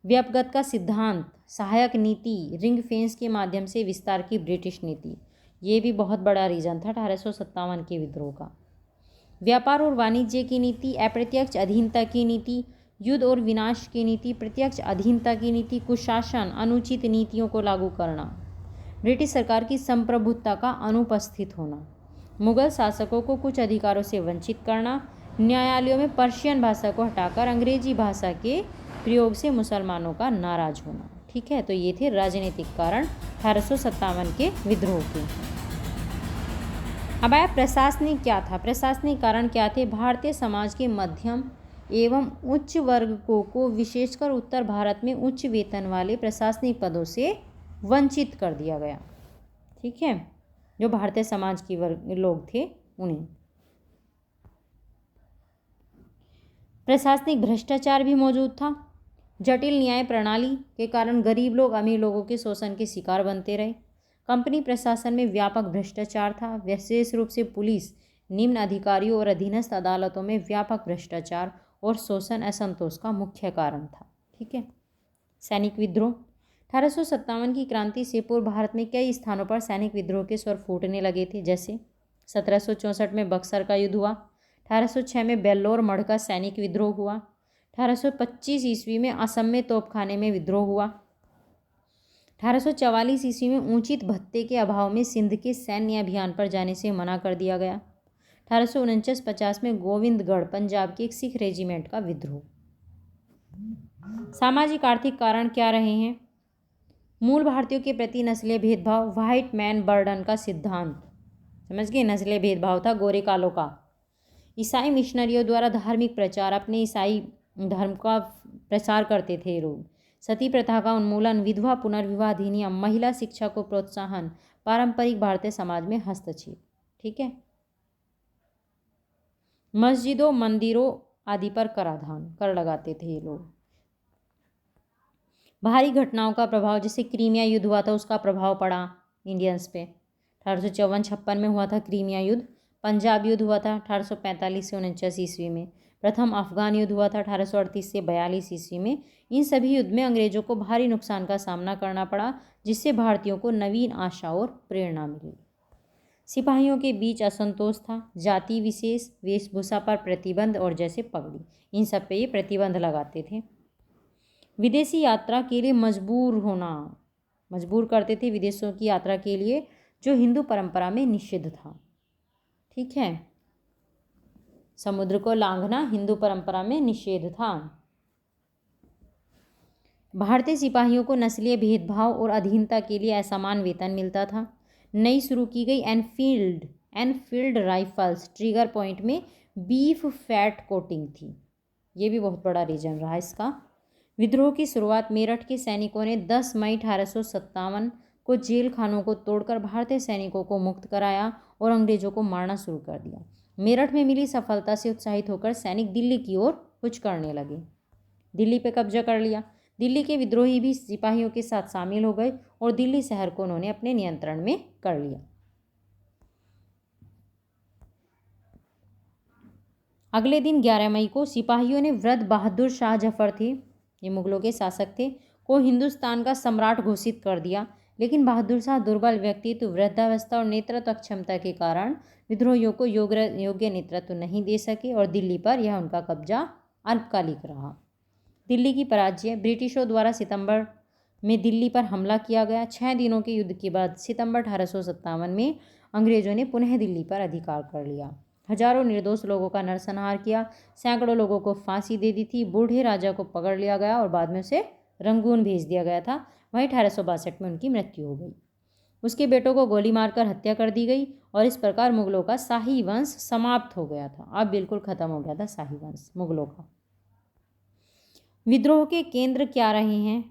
व्यापगत का सिद्धांत, सहायक नीति, रिंग फेंस के माध्यम से विस्तार की ब्रिटिश नीति, ये भी बहुत बड़ा रीजन था 1857 के विद्रोह का। व्यापार और वाणिज्य की नीति, अप्रत्यक्ष अधीनता की नीति, युद्ध और विनाश की नीति, प्रत्यक्ष अधीनता की नीति, कुशासन, अनुचित नीतियों को लागू करना, ब्रिटिश सरकार की संप्रभुता का अनुपस्थित होना, मुगल शासकों को कुछ अधिकारों से वंचित करना, न्यायालयों में पर्शियन भाषा को हटाकर अंग्रेजी भाषा के प्रयोग से मुसलमानों का नाराज होना। ठीक है, तो ये थे राजनीतिक कारण 1857 के विद्रोह के। अब आया प्रशासनिक क्या था। प्रशासनिक कारण क्या थे। भारतीय समाज के मध्यम एवं उच्च वर्गों को विशेषकर उत्तर भारत में उच्च वेतन वाले प्रशासनिक पदों से वंचित कर दिया गया। ठीक है, जो भारतीय समाज के वर्ग लोग थे उन्हें। प्रशासनिक भ्रष्टाचार भी मौजूद था। जटिल न्याय प्रणाली के कारण गरीब लोग अमीर लोगों के शोषण के शिकार बनते रहे। कंपनी प्रशासन में व्यापक भ्रष्टाचार था, विशेष रूप से पुलिस, निम्न अधिकारियों और अधीनस्थ अदालतों में व्यापक भ्रष्टाचार और शोषण असंतोष का मुख्य कारण था। ठीक है, सैनिक विद्रोह। 1857 की क्रांति से पूर्व भारत में कई स्थानों पर सैनिक विद्रोह के स्वर फूटने लगे थे। जैसे 1764 में बक्सर का युद्ध हुआ, 1806 में बेल्लोर मढ़ का सैनिक विद्रोह हुआ, 1825 ईस्वी में असम में तोपखाने में विद्रोह हुआ, 1844 ईस्वी में ऊंचित भत्ते के अभाव में सिंध के सैन्य अभियान पर जाने से मना कर दिया गया, 1849-50 में गोविंदगढ़ पंजाब के एक सिख रेजिमेंट का विद्रोह। सामाजिक आर्थिक कारण क्या रहे हैं। मूल भारतीयों के प्रति नस्लीय भेदभाव, व्हाइट मैन बर्डन का सिद्धांत, समझ गए, नस्लीय भेदभाव था गोरे कालों का। ईसाई मिशनरियों द्वारा धार्मिक प्रचार, अपने ईसाई धर्म का प्रचार करते थे लोग। सती प्रथा का उन्मूलन, विधवा पुनर्विवाह अधिनियम, महिला शिक्षा को प्रोत्साहन, पारंपरिक भारतीय समाज में हस्तक्षेप। ठीक है, मस्जिदों, मंदिरों आदि पर कराधान, कर लगाते थे ये लोग। भारी घटनाओं का प्रभाव, जैसे क्रीमिया युद्ध हुआ था, उसका प्रभाव पड़ा इंडियंस पे। 1854-56 में हुआ था क्रीमिया युद्ध। पंजाब युद्ध हुआ था 1845 से 49 ईस्वी में। प्रथम अफगान युद्ध हुआ था 1838 से 42 ईस्वी में। इन सभी युद्ध में अंग्रेजों को भारी नुकसान का सामना करना पड़ा, जिससे भारतीयों को नवीन आशा और प्रेरणा मिली। सिपाहियों के बीच असंतोष था। जाति विशेष, वेशभूषा पर प्रतिबंध और जैसे पगड़ी, इन सब पे ये प्रतिबंध लगाते थे। विदेशी यात्रा के लिए मजबूर करते थे विदेशों की यात्रा के लिए, जो हिंदू परंपरा में निषिद्ध था। ठीक है, समुद्र को लांघना हिंदू परंपरा में निषेध था। भारतीय सिपाहियों को नस्लीय भेदभाव और अधीनता के लिए असमान वेतन मिलता था। नई शुरू की गई एनफील्ड राइफल्स ट्रिगर पॉइंट में बीफ फैट कोटिंग थी। ये भी बहुत बड़ा रीजन रहा इसका। विद्रोह की शुरुआत मेरठ के सैनिकों ने 10 मई 1857 को जेल खानों को तोड़कर भारतीय सैनिकों को मुक्त कराया और अंग्रेजों को मारना शुरू कर दिया। मेरठ में मिली सफलता से उत्साहित होकर सैनिक दिल्ली की ओर कूच करने लगे। दिल्ली पे कब्जा कर लिया। दिल्ली के विद्रोही भी सिपाहियों के साथ शामिल हो गए और दिल्ली शहर को उन्होंने अपने नियंत्रण में कर लिया। अगले दिन 11 मई को सिपाहियों ने वृद्ध बहादुर शाह जफर थे, ये मुगलों के शासक थे, को हिंदुस्तान का सम्राट घोषित कर दिया। लेकिन बहादुर शाह दुर्बल व्यक्तित्व, वृद्धावस्था और नेतृत्व क्षमता के कारण विद्रोहियों को योग्य नेतृत्व नहीं दे सके और दिल्ली पर यह उनका कब्जा अल्पकालिक रहा। दिल्ली की पराजय। ब्रिटिशों द्वारा सितंबर में दिल्ली पर हमला किया गया। 6 दिनों के युद्ध के बाद सितंबर 1857 में अंग्रेजों ने पुनः दिल्ली पर अधिकार कर लिया। हजारों निर्दोष लोगों का नरसंहार किया। सैकड़ों लोगों को फांसी दे दी थी। बूढ़े राजा को पकड़ लिया गया और बाद में उसे रंगून भेज दिया गया था। वहीं 1862 में उनकी मृत्यु हो गई। उसके बेटों को गोली मारकर हत्या कर दी गई और इस प्रकार मुगलों का शाही वंश समाप्त हो गया था। अब बिल्कुल खत्म हो गया था शाही वंश मुगलों का। विद्रोह के केंद्र क्या रहे हैं?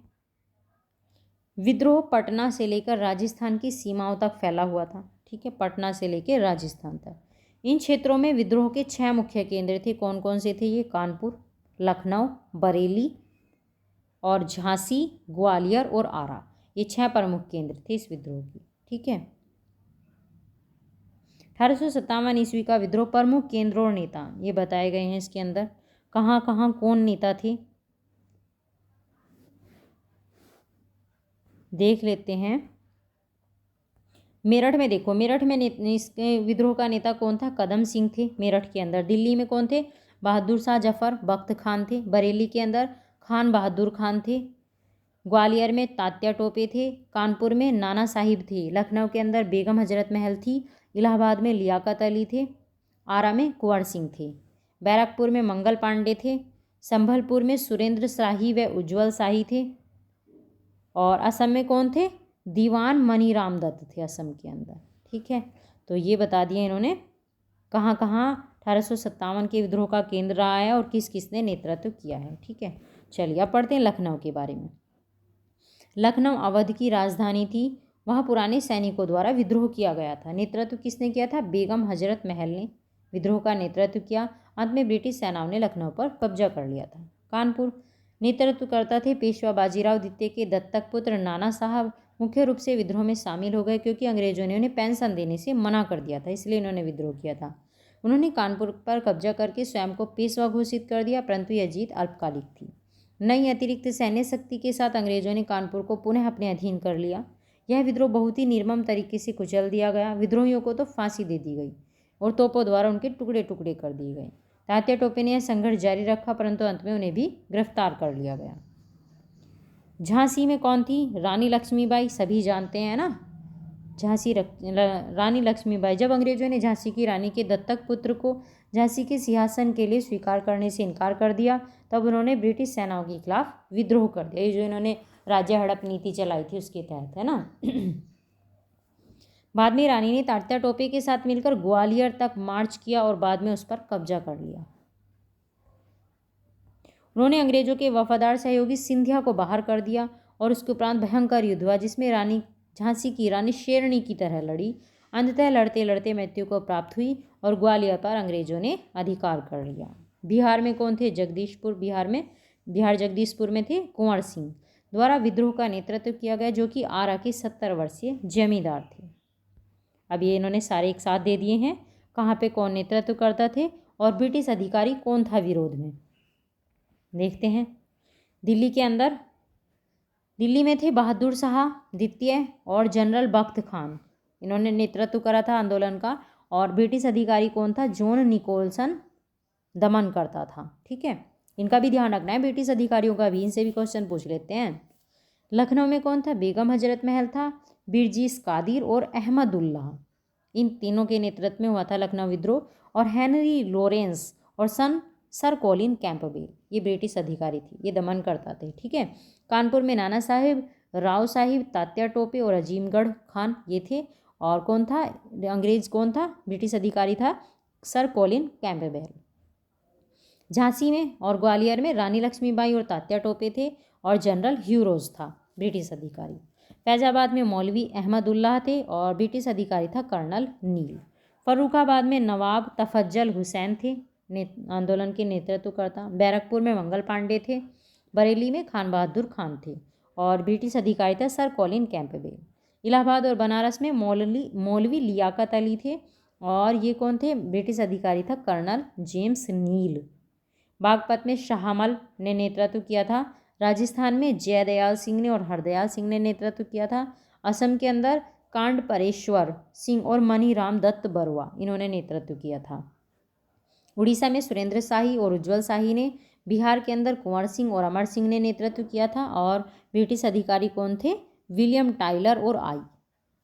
विद्रोह पटना से लेकर राजस्थान की सीमाओं तक फैला हुआ था। ठीक है, पटना से लेकर राजस्थान तक। इन क्षेत्रों में विद्रोह के 6 मुख्य केंद्र थे। कौन कौन से थे ये? कानपुर, लखनऊ, बरेली और झांसी, ग्वालियर और आरा। ये 6 प्रमुख केंद्र थे इस विद्रोह के। ठीक है, 1857 ईस्वी का विद्रोह। प्रमुख केंद्र और नेता ये बताए गए हैं इसके अंदर। कहाँ कहाँ कौन नेता थे देख लेते हैं। मेरठ में देखो, मेरठ में इसके विद्रोह का नेता कौन था? कदम सिंह थे मेरठ के अंदर। दिल्ली में कौन थे? बहादुर शाह जफर, बख्त खान थे। बरेली के अंदर खान बहादुर खान थे। ग्वालियर में तात्या टोपे थे। कानपुर में नाना साहिब थे। लखनऊ के अंदर बेगम हजरत महल थी। इलाहाबाद में लियाकत अली थे। आरा में कुंवर सिंह थे। बैरकपुर में मंगल पांडे थे। संभलपुर में सुरेंद्र शाही व उज्ज्वल शाही थे। और असम में कौन थे? दीवान मनीराम दत्त थे असम के अंदर। ठीक है, तो ये बता दिया इन्होंने कहाँ कहाँ 1857 के विद्रोह का केंद्र रहा है और किस किस ने नेतृत्व किया है। ठीक है, चलिए अब पढ़ते हैं लखनऊ के बारे में। लखनऊ अवध की राजधानी थी। वहाँ पुराने सैनिकों द्वारा विद्रोह किया गया था। नेतृत्व किसने किया था? बेगम हजरत महल ने विद्रोह का नेतृत्व किया। अंत में ब्रिटिश सेनाओं ने लखनऊ पर कब्जा कर लिया था। कानपुर नेतृत्व करता थे पेशवा बाजीराव द्वितीय के दत्तक पुत्र नाना साहब। मुख्य रूप से विद्रोह में शामिल हो गए क्योंकि अंग्रेजों ने उन्हें पेंशन देने से मना कर दिया था, इसलिए इन्होंने विद्रोह किया था। उन्होंने कानपुर पर कब्जा करके स्वयं को पेशवा घोषित कर दिया, परंतु यह जीत अल्पकालिक थी। नई अतिरिक्त सैन्य शक्ति के साथ अंग्रेजों ने कानपुर को पुनः अपने अधीन कर लिया। यह विद्रोह बहुत ही निर्मम तरीके से कुचल दिया गया। विद्रोहियों को तो फांसी दे दी गई और तोपों द्वारा उनके टुकड़े टुकड़े कर दिए गए। तात्या टोपे ने यह संघर्ष जारी रखा, परंतु अंत में उन्हें भी गिरफ्तार कर लिया गया। झांसी में कौन थी? रानी लक्ष्मीबाई, सभी जानते हैं ना। रानी लक्ष्मीबाई। जब अंग्रेजों ने झांसी की रानी के दत्तक पुत्र को झांसी के सिंहासन के लिए स्वीकार करने से इनकार कर दिया, तब उन्होंने ब्रिटिश सेनाओं के खिलाफ विद्रोह कर दिया। ये जो इन्होंने राज्य हड़प नीति चलाई थी उसके तहत, है ना। बाद में रानी ने तात्या टोपे के साथ मिलकर ग्वालियर तक मार्च किया और बाद में उस पर कब्जा कर लिया। उन्होंने अंग्रेजों के वफादार सहयोगी सिंधिया को बाहर कर दिया और उसके उपरांत भयंकर युद्ध हुआ, जिसमें रानी झांसी की रानी शेरनी की तरह लड़ी। अंततः लड़ते लड़ते मृत्यु को प्राप्त हुई और ग्वालियर पर अंग्रेजों ने अधिकार कर लिया। बिहार में कौन थे? जगदीशपुर। बिहार जगदीशपुर में थे कुंवर सिंह द्वारा विद्रोह का नेतृत्व किया गया, जो कि आरा के 70 वर्षीय जमींदार थे। अब ये इन्होंने सारे एक साथ दे दिए हैं कहाँ पे कौन नेतृत्व करता थे और ब्रिटिश अधिकारी कौन था विरोध में। देखते हैं। दिल्ली के अंदर, दिल्ली में थे बहादुर शाह द्वितीय और जनरल बख्त खान, इन्होंने नेतृत्व करा था आंदोलन का। और ब्रिटिश अधिकारी कौन था? जॉन निकोलसन दमन करता था। ठीक है, इनका भी ध्यान रखना है, ब्रिटिश अधिकारियों का भी, इनसे भी क्वेश्चन पूछ लेते हैं। लखनऊ में कौन था? बेगम हजरत महल था, बिरजीस कादिर और अहमदुल्लाह, इन तीनों के नेतृत्व में हुआ था लखनऊ विद्रोह। और हेनरी लॉरेंस और सर कॉलिन कैंपबेल, ये ब्रिटिश अधिकारी थे, ये दमन करता थे। ठीक है, कानपुर में नाना साहिब, राव साहिब, तात्या टोपे और अजीमगढ़ खान ये थे। और कौन था अंग्रेज? कौन था ब्रिटिश अधिकारी? था सर कॉलिन कैंपबेल। झांसी में और ग्वालियर में रानी लक्ष्मीबाई और तात्या टोपे थे और जनरल ह्यू रोज था ब्रिटिश अधिकारी। फैजाबाद में मौलवी अहमदुल्लाह थे और ब्रिटिश अधिकारी था कर्नल नील। फर्रुखाबाद में नवाब तफज्जल हुसैन थे आंदोलन के नेतृत्वकर्ता। बैरकपुर में मंगल पांडे थे। बरेली में खान बहादुर खान थे और ब्रिटिश अधिकारी था सर कॉलिन कैंपबेल। इलाहाबाद और बनारस में मौलवी लियाकत अली थे और ये कौन थे? ब्रिटिश अधिकारी था कर्नल जेम्स नील। बागपत में शाहमल ने नेतृत्व किया था। राजस्थान में जयदयाल सिंह ने और हरदयाल सिंह ने नेतृत्व किया था। असम के अंदर कांड परेश्वर सिंह और मनीराम दत्त बरुआ इन्होंने नेतृत्व किया था। उड़ीसा में सुरेंद्र शाही और उज्जवल शाही ने। बिहार के अंदर कुंवर सिंह और अमर सिंह ने नेतृत्व किया था और ब्रिटिश अधिकारी कौन थे? विलियम टाइलर और आई,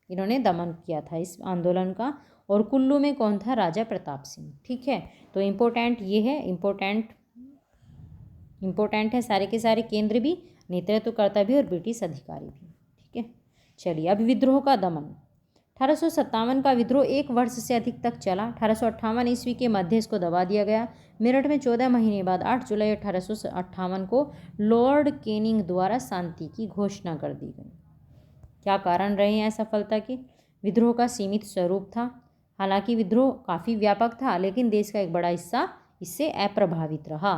इन्होंने दमन किया था इस आंदोलन का। और कुल्लू में कौन था? राजा प्रताप सिंह। ठीक है, तो इम्पोर्टेंट ये है, इम्पोर्टेंट है सारे के सारे केंद्र भी, नेतृत्वकर्ता भी और ब्रिटिश अधिकारी भी। ठीक है, चलिए अब विद्रोह का दमन। 1857 का विद्रोह 1 वर्ष से अधिक तक चला। 1858 ईस्वी के मध्य इसको दबा दिया गया। मेरठ में 14 महीने बाद 8 जुलाई 1858 को लॉर्ड कैनिंग द्वारा शांति की घोषणा कर दी गई। क्या कारण रहे हैं असफलता के? विद्रोह का सीमित स्वरूप था। हालांकि विद्रोह काफ़ी व्यापक था लेकिन देश का एक बड़ा हिस्सा इससे अप्रभावित रहा।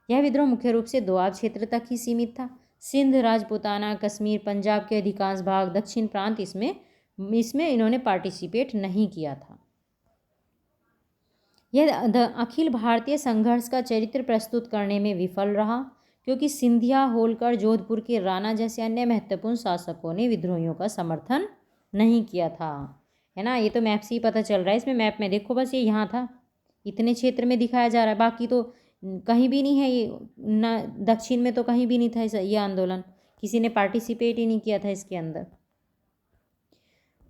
यह विद्रोह मुख्य रूप से दोआब क्षेत्र तक ही सीमित था। सिंध, राजपूताना, कश्मीर, पंजाब के अधिकांश भाग, दक्षिण प्रांत इसमें इन्होंने पार्टिसिपेट नहीं किया था। यह अखिल भारतीय संघर्ष का चरित्र प्रस्तुत करने में विफल रहा क्योंकि सिंधिया, होलकर, जोधपुर के राणा जैसे अन्य महत्वपूर्ण शासकों ने विद्रोहियों का समर्थन नहीं किया था। है ना, ये तो मैप से ही पता चल रहा है। इसमें मैप में देखो, बस ये यहाँ था, इतने क्षेत्र में दिखाया जा रहा है, बाकी तो कहीं भी नहीं है। ये न दक्षिण में तो कहीं भी नहीं था ये आंदोलन, किसी ने पार्टिसिपेट ही नहीं किया था इसके अंदर।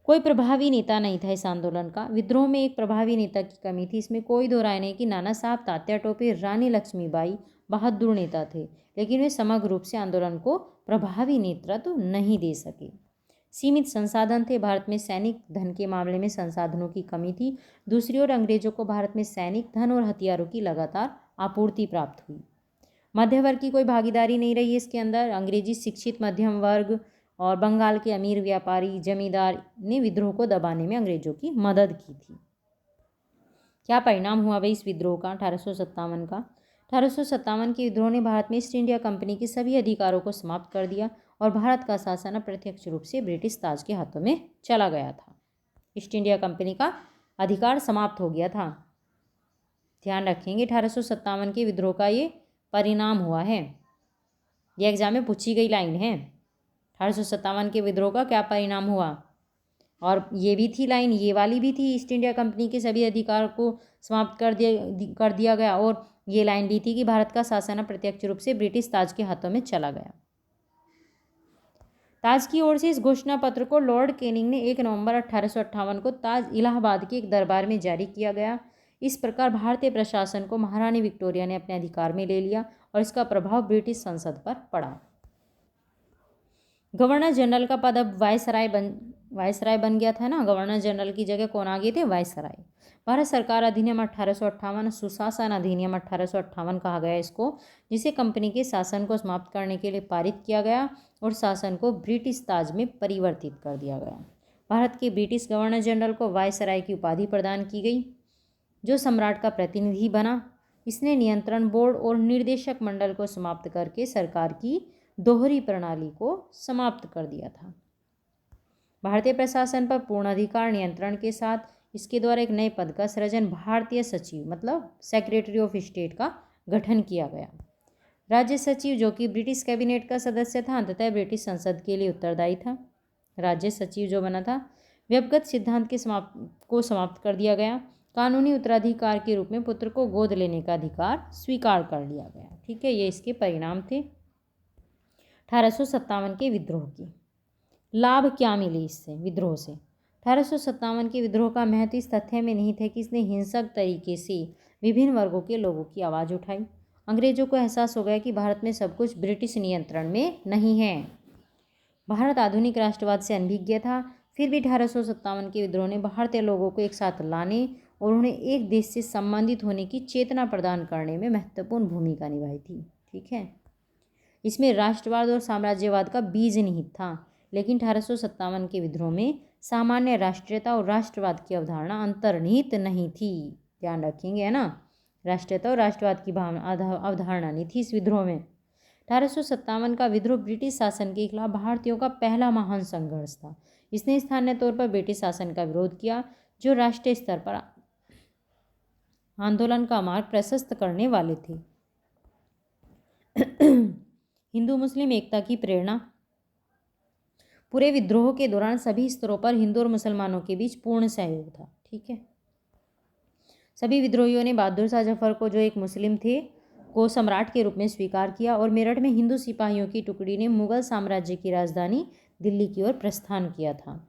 कोई प्रभावी नेता नहीं था इस आंदोलन का। विद्रोह में एक प्रभावी नेता की कमी थी, इसमें कोई दो राय नहीं कि नाना साहब, तात्या टोपे, रानी लक्ष्मीबाई बहादुर नेता थे लेकिन वे समग्र रूप से आंदोलन को प्रभावी नेतृत्व नहीं दे सके। सीमित संसाधन थे। भारत में सैनिक धन के मामले में संसाधनों की कमी थी। दूसरी ओर अंग्रेजों को भारत में सैनिक धन और हथियारों की लगातार आपूर्ति प्राप्त हुई। मध्य वर्ग की कोई भागीदारी नहीं रही इसके अंदर। अंग्रेजी शिक्षित मध्यम वर्ग और बंगाल के अमीर व्यापारी जमींदार ने विद्रोह को दबाने में अंग्रेजों की मदद की थी। क्या परिणाम हुआ भाई इस विद्रोह का 1857 का? 1857 के विद्रोह ने भारत में ईस्ट इंडिया कंपनी के सभी अधिकारों को समाप्त कर दिया और भारत का शासन अप्रत्यक्ष रूप से ब्रिटिश ताज के हाथों में चला गया था। ईस्ट इंडिया कंपनी का अधिकार समाप्त हो गया था। ध्यान रखेंगे 1857 के विद्रोह का ये परिणाम हुआ है। यह एग्जाम में पूछी गई लाइन है। 1857 के विद्रोह का क्या परिणाम हुआ? और ये भी थी लाइन, ये वाली भी थी, ईस्ट इंडिया कंपनी के सभी अधिकार को समाप्त कर दिया गया। और ये लाइन भी थी कि भारत का शासन अप्रत्यक्ष रूप से ब्रिटिश ताज के हाथों में चला गया। ताज की ओर से इस घोषणा पत्र को लॉर्ड कैनिंग ने 1 नवंबर 1858 को ताज इलाहाबाद के एक दरबार में जारी किया गया। इस प्रकार भारतीय प्रशासन को महारानी विक्टोरिया ने अपने अधिकार में ले लिया और इसका प्रभाव ब्रिटिश संसद पर पड़ा। गवर्नर जनरल का पद अब वायसराय बन गया था ना। गवर्नर जनरल की जगह कौन आ गए थे? वायसराय। भारत सरकार अधिनियम 1858, सुशासन अधिनियम 1858 कहा गया इसको, जिसे कंपनी के शासन को समाप्त करने के लिए पारित किया गया और शासन को ब्रिटिश ताज में परिवर्तित कर दिया गया। भारत के ब्रिटिश गवर्नर जनरल को वायसराय की उपाधि प्रदान की गई, जो सम्राट का प्रतिनिधि बना। इसने नियंत्रण बोर्ड और निर्देशक मंडल को समाप्त करके सरकार की दोहरी प्रणाली को समाप्त कर दिया था। भारतीय प्रशासन पर पूर्ण अधिकार नियंत्रण के साथ इसके द्वारा एक नए पद का सृजन, भारतीय सचिव मतलब सेक्रेटरी ऑफ स्टेट का गठन किया गया। राज्य सचिव, जो कि ब्रिटिश कैबिनेट का सदस्य था, अंततः ब्रिटिश संसद के लिए उत्तरदायी था। राज्य सचिव जो बना था, व्यक्तिगत सिद्धांत को समाप्त कर दिया गया। कानूनी उत्तराधिकार के रूप में पुत्र को गोद लेने का अधिकार स्वीकार कर लिया गया। ठीक है, ये इसके परिणाम थे 1857 के विद्रोह की। लाभ क्या मिले इससे विद्रोह से? 1857 के विद्रोह का महत्व इस तथ्य में नहीं था कि इसने हिंसक तरीके से विभिन्न वर्गों के लोगों की आवाज़ उठाई। अंग्रेजों को एहसास हो गया कि भारत में सब कुछ ब्रिटिश नियंत्रण में नहीं है। भारत आधुनिक राष्ट्रवाद से अनभिज्ञ था। फिर भी 1857 के विद्रोह ने भारतीय लोगों को एक साथ लाने और उन्हें एक देश से संबंधित होने की चेतना प्रदान करने में महत्वपूर्ण भूमिका निभाई थी। ठीक है, इसमें राष्ट्रवाद और साम्राज्यवाद का बीज निहित था, लेकिन 1857 के विद्रोह में सामान्य राष्ट्रीयता और राष्ट्रवाद की अवधारणा अंतर्निहित नहीं थी। ध्यान रखेंगे, है ना, राष्ट्रीयता और राष्ट्रवाद की भावना अवधारणा नहीं थी इस विद्रोह में। 1857 का विद्रोह ब्रिटिश शासन के खिलाफ भारतीयों का पहला महान संघर्ष था। इसने स्थानीय तौर पर ब्रिटिश शासन का विरोध किया, जो राष्ट्रीय स्तर पर आंदोलन का मार्ग प्रशस्त करने वाले थे। हिंदू मुस्लिम एकता की प्रेरणा। पूरे विद्रोह के दौरान सभी स्तरों पर हिंदू और मुसलमानों के बीच पूर्ण सहयोग था। ठीक है, सभी विद्रोहियों ने बहादुर शाह जफर को, जो एक मुस्लिम थे, को सम्राट के रूप में स्वीकार किया और मेरठ में हिंदू सिपाहियों की टुकड़ी ने मुगल साम्राज्य की राजधानी दिल्ली की ओर प्रस्थान किया था।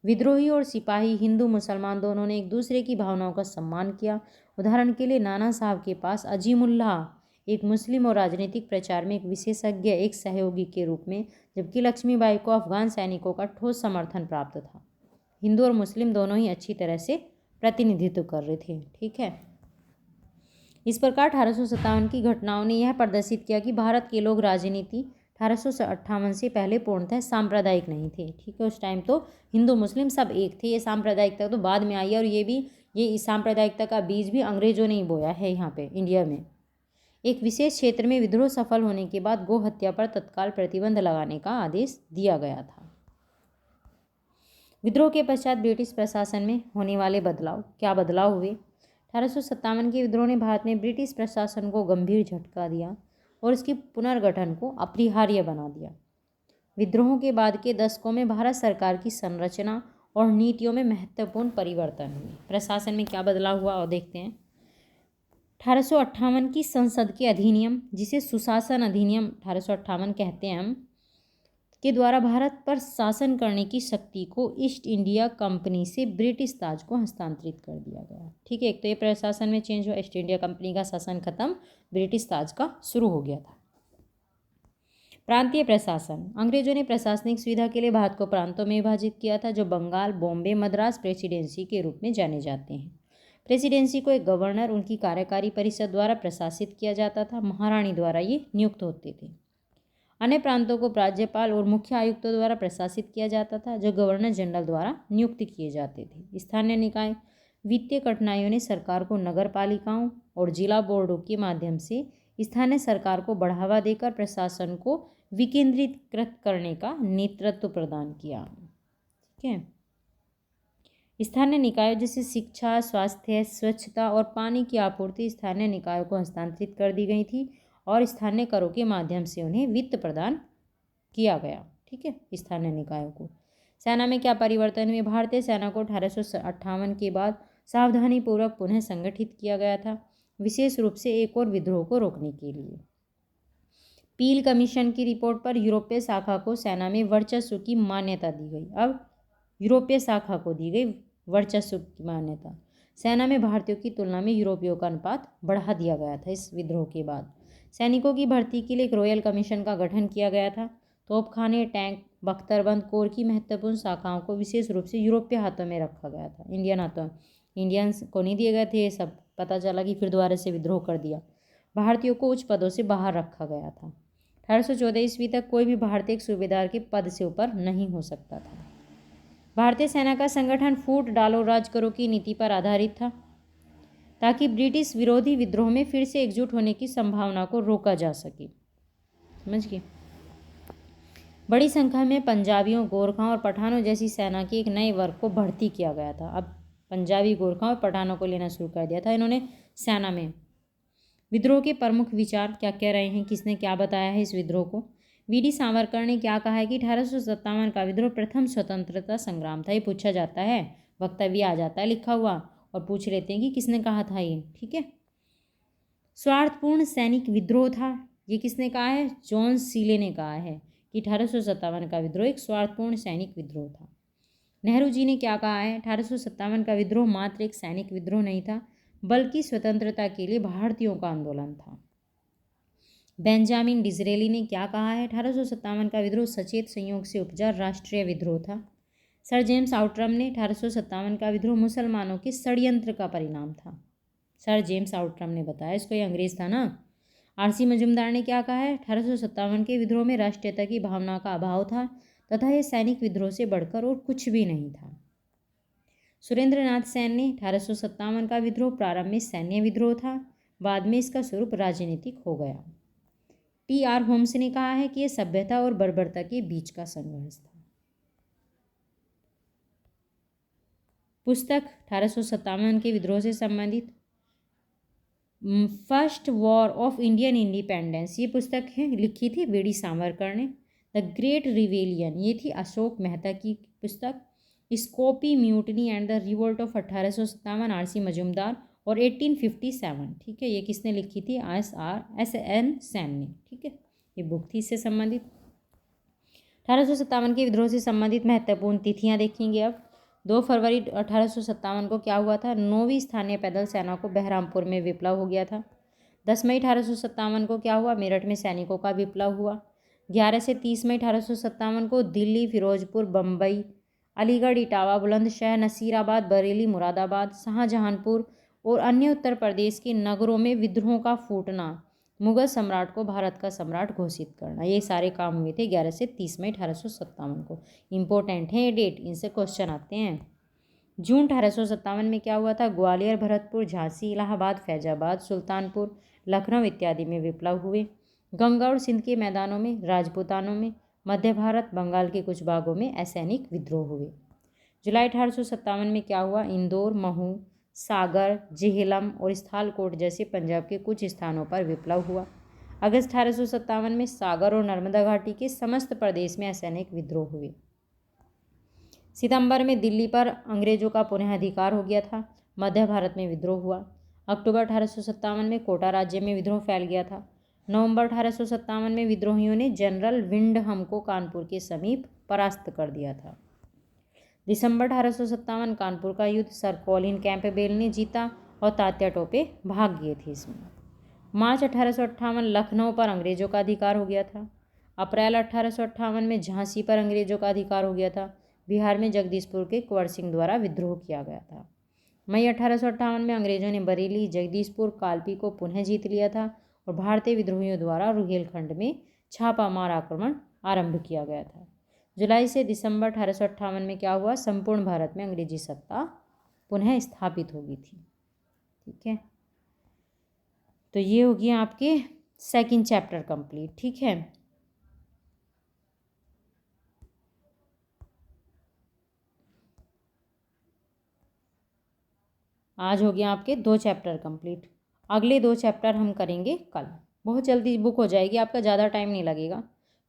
विद्रोही और सिपाही, हिंदू मुसलमान दोनों ने एक दूसरे की भावनाओं का सम्मान किया। उदाहरण के लिए नाना साहब के पास अजीमुल्लाह एक मुस्लिम और राजनीतिक प्रचार में एक विशेषज्ञ, एक सहयोगी के रूप में, जबकि लक्ष्मीबाई को अफगान सैनिकों का ठोस समर्थन प्राप्त था। हिंदू और मुस्लिम दोनों ही अच्छी तरह से प्रतिनिधित्व कर रहे थे। ठीक है, इस प्रकार 1857 की घटनाओं ने यह प्रदर्शित किया कि भारत के लोग राजनीति 1858 से पहले पूर्णतः सांप्रदायिक नहीं थे। ठीक है, उस टाइम तो हिंदू मुस्लिम सब एक थे। ये सांप्रदायिकता तो बाद में आई है, और ये इस सांप्रदायिकता का बीज भी अंग्रेजों ने ही बोया है यहाँ पे इंडिया में। एक विशेष क्षेत्र में विद्रोह सफल होने के बाद गो हत्या पर तत्काल प्रतिबंध लगाने का आदेश दिया गया था। विद्रोह के पश्चात ब्रिटिश प्रशासन में होने वाले बदलाव। क्या बदलाव हुए? 1857 के विद्रोह ने भारत में ब्रिटिश प्रशासन को गंभीर झटका दिया और इसके पुनर्गठन को अपरिहार्य बना दिया। विद्रोह के बाद के दशकों में भारत सरकार की संरचना और नीतियों में महत्वपूर्ण परिवर्तन हुए। प्रशासन में क्या बदलाव हुआ और देखते हैं। 1858 की संसद के अधिनियम, जिसे सुशासन अधिनियम 1858 कहते हैं हम, के द्वारा भारत पर शासन करने की शक्ति को ईस्ट इंडिया कंपनी से ब्रिटिश ताज को हस्तांतरित कर दिया गया। ठीक है, एक तो ये प्रशासन में चेंज हुआ, ईस्ट इंडिया कंपनी का शासन खत्म, ब्रिटिश ताज का शुरू हो गया था। प्रांतीय प्रशासन। अंग्रेजों ने प्रशासनिक सुविधा के लिए भारत को प्रांतों में विभाजित किया था, जो बंगाल, बॉम्बे, मद्रास प्रेसिडेंसी के रूप में जाने जाते हैं। प्रेसिडेंसी को एक गवर्नर, उनकी कार्यकारी परिषद द्वारा प्रशासित किया जाता था। महारानी द्वारा ये नियुक्त होते थे। अन्य प्रांतों को राज्यपाल और मुख्य आयुक्तों द्वारा प्रशासित किया जाता था, जो गवर्नर जनरल द्वारा नियुक्त किए जाते थे। स्थानीय निकाय। वित्तीय कठिनाइयों ने सरकार को नगर पालिकाओं और जिला बोर्डों के माध्यम से स्थानीय सरकार को बढ़ावा देकर प्रशासन को विकेंद्रीकृत करने का नेतृत्व प्रदान किया। ठीक है, स्थानीय निकायों जैसे शिक्षा, स्वास्थ्य, स्वच्छता और पानी की आपूर्ति स्थानीय निकायों को हस्तांतरित कर दी गई थी और स्थानीय करों के माध्यम से उन्हें वित्त प्रदान किया गया। ठीक है, स्थानीय निकायों को। सेना में क्या परिवर्तन हुए? भारतीय सेना को 1858 के बाद सावधानीपूर्वक पुनः संगठित किया गया था, विशेष रूप से एक और विद्रोह को रोकने के लिए। पील कमीशन की रिपोर्ट पर यूरोपीय शाखा को सेना में वर्चस्व की मान्यता दी गई। अब यूरोपीय शाखा को दी गई वर्चस्व की मान्यता। सेना में भारतीयों की तुलना में यूरोपियों का अनुपात बढ़ा दिया गया था इस विद्रोह के बाद। सैनिकों की भर्ती के लिए एक रॉयल कमीशन का गठन किया गया था। तोपखाने, टैंक, बख्तरबंद कोर की महत्वपूर्ण शाखाओं को विशेष रूप से यूरोपीय हाथों में रखा गया था। इंडियंस को नहीं दिए गए थे ये सब। पता चला कि फिर दोबारा से विद्रोह कर दिया। भारतीयों को उच्च पदों से बाहर रखा गया था। 1814 ईस्वी तक कोई भी भारतीय सूबेदार के पद से ऊपर नहीं हो सकता था। भारतीय सेना का संगठन फूट डालो राज करो की नीति पर आधारित था, ताकि ब्रिटिश विरोधी विद्रोह में फिर से एकजुट होने की संभावना को रोका जा सके। समझ गए? बड़ी संख्या में पंजाबियों, गोरखाओं और पठानों जैसी सेना के एक नए वर्ग को भर्ती किया गया था। अब पंजाबी, गोरखाओं और पठानों को लेना शुरू कर दिया था इन्होंने सेना में। विद्रोह के प्रमुख विचार क्या कह रहे हैं, किसने क्या बताया है इस विद्रोह को? वीडी सावरकर ने क्या कहा है कि 1857 का विद्रोह प्रथम स्वतंत्रता संग्राम था। ये पूछा जाता है, वक्तव्य आ जाता है लिखा हुआ, और पूछ लेते हैं कि किसने कहा था ये। ठीक है, स्वार्थपूर्ण सैनिक विद्रोह था। ये किसने कहा है? जॉन सीले ने कहा है कि 1857 का विद्रोह एक स्वार्थपूर्ण सैनिक विद्रोह था। नेहरू जी ने क्या कहा है? 1857 का विद्रोह मात्र एक सैनिक विद्रोह नहीं था, बल्कि स्वतंत्रता के लिए भारतीयों का आंदोलन था। बेंजामिन डिज़रेली ने क्या कहा है? 1857 का विद्रोह सचेत संयोग से उपजा राष्ट्रीय विद्रोह था। सर जेम्स आउटरम ने 1857 का विद्रोह मुसलमानों के षड्यंत्र का परिणाम था। सर जेम्स आउटरम ने बताया, इसको, ये अंग्रेज था ना। आरसी मजूमदार ने क्या कहा है, 1857 के विद्रोह में राष्ट्रीयता की भावना का अभाव था तथा यह सैनिक विद्रोह से बढ़कर और कुछ भी नहीं था। सुरेंद्र नाथ सेन ने 1857 का विद्रोह प्रारंभ में सैन्य विद्रोह था, बाद में इसका स्वरूप राजनीतिक हो गया। टी.आर. होम्स ने कहा है कि यह सभ्यता और बर्बरता के बीच का संघर्ष था। पुस्तक 1857 के विद्रोह से संबंधित first war of Indian independence, ये पुस्तक है, लिखी थी वीडी सावरकर ने। द ग्रेट रिवेलियन, ये थी अशोक मेहता की पुस्तक। Scopy mutiny and the revolt of 1857, RC Majumdar. और 1857, ठीक है, ये किसने लिखी थी, एस.एन. सेन ने, ठीक है, ये बुक थी इससे संबंधित। 1857 के विद्रोह से संबंधित महत्वपूर्ण तिथियां देखेंगे अब। 2 फरवरी 1857 को क्या हुआ था, 9वीं स्थानीय पैदल सेना को बहरामपुर में विप्लव हो गया था। 10 मई 1857 को क्या हुआ, मेरठ में सैनिकों का विप्लव हुआ। 11 से 30 मई 1857 को दिल्ली, फिरोजपुर, बम्बई, अलीगढ़, इटावा, बुलंदशहर, नसीराबाद, बरेली, मुरादाबाद, शाहजहांपुर और अन्य उत्तर प्रदेश के नगरों में विद्रोह का फूटना, मुगल सम्राट को भारत का सम्राट घोषित करना, ये सारे काम हुए थे 11 से 30 मई 1857 को। इम्पोर्टेंट है ये डेट, इनसे क्वेश्चन आते हैं। जून 1857 में क्या हुआ था, ग्वालियर, भरतपुर, झांसी, इलाहाबाद, फैजाबाद, सुल्तानपुर, लखनऊ इत्यादि में विप्लव हुए। गंगा और सिंध के मैदानों में, राजपूतानों में, मध्य भारत, बंगाल के कुछ भागों में असैनिक विद्रोह हुए। जुलाई 1857 में क्या हुआ, इंदौर, महू, सागर, जेहलम और स्थालकोट जैसे पंजाब के कुछ स्थानों पर विप्लव हुआ। अगस्त 1857 में सागर और नर्मदा घाटी के समस्त प्रदेश में असैनिक विद्रोह हुए। सितंबर में दिल्ली पर अंग्रेजों का पुनः अधिकार हो गया था। मध्य भारत में विद्रोह हुआ। अक्टूबर 1857 में कोटा राज्य में विद्रोह फैल गया था। नवंबर 1857 में विद्रोहियों ने जनरल विंडहम को कानपुर के समीप परास्त कर दिया था। दिसंबर 1857 कानपुर का युद्ध सर कॉलिन कैंपबेल ने जीता और तात्या टोपे भाग गए थे इसमें। मार्च 1858 लखनऊ पर अंग्रेजों का अधिकार हो गया था। अप्रैल 1858 में झांसी पर अंग्रेजों का अधिकार हो गया था। बिहार में जगदीशपुर के कुंवर सिंह द्वारा विद्रोह किया गया था। मई 1858 में अंग्रेजों ने बरेली, जगदीशपुर, कालपी को पुनः जीत लिया था और भारतीय विद्रोहियों द्वारा रुहेलखंड में छापामार आक्रमण आरंभ किया गया था। जुलाई से दिसंबर 1858 में क्या हुआ, संपूर्ण भारत में अंग्रेजी सत्ता पुनः स्थापित हो गई थी। ठीक है, तो ये हो गया आपके सेकंड चैप्टर कंप्लीट। ठीक है, आज हो गया आपके 2 चैप्टर कंप्लीट। अगले 2 चैप्टर हम करेंगे कल। बहुत जल्दी बुक हो जाएगी, आपका ज़्यादा टाइम नहीं लगेगा,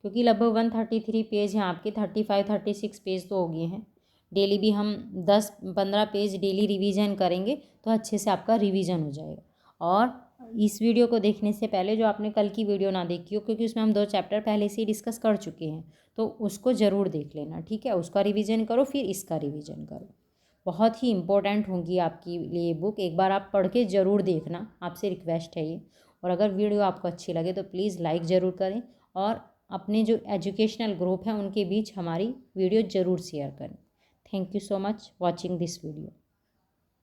क्योंकि लगभग 133 पेज हैं आपके। 35-36 पेज तो हो गए हैं। डेली भी हम 10-15 पेज डेली रिवीजन करेंगे तो अच्छे से आपका रिवीजन हो जाएगा। और इस वीडियो को देखने से पहले जो आपने कल की वीडियो ना देखी हो, क्योंकि उसमें हम 2 चैप्टर पहले से ही डिस्कस कर चुके हैं, तो उसको ज़रूर देख लेना। ठीक है, उसका रिवीजन करो, फिर इसका रिवीजन करो। बहुत ही इम्पोर्टेंट होंगी आपके लिए बुक। एक बार आप पढ़ के ज़रूर देखना, आपसे रिक्वेस्ट है ये। और अगर वीडियो आपको अच्छी लगे तो प्लीज़ लाइक ज़रूर करें और अपने जो एजुकेशनल ग्रुप हैं उनके बीच हमारी वीडियो ज़रूर शेयर करें। Thank you so much watching this video.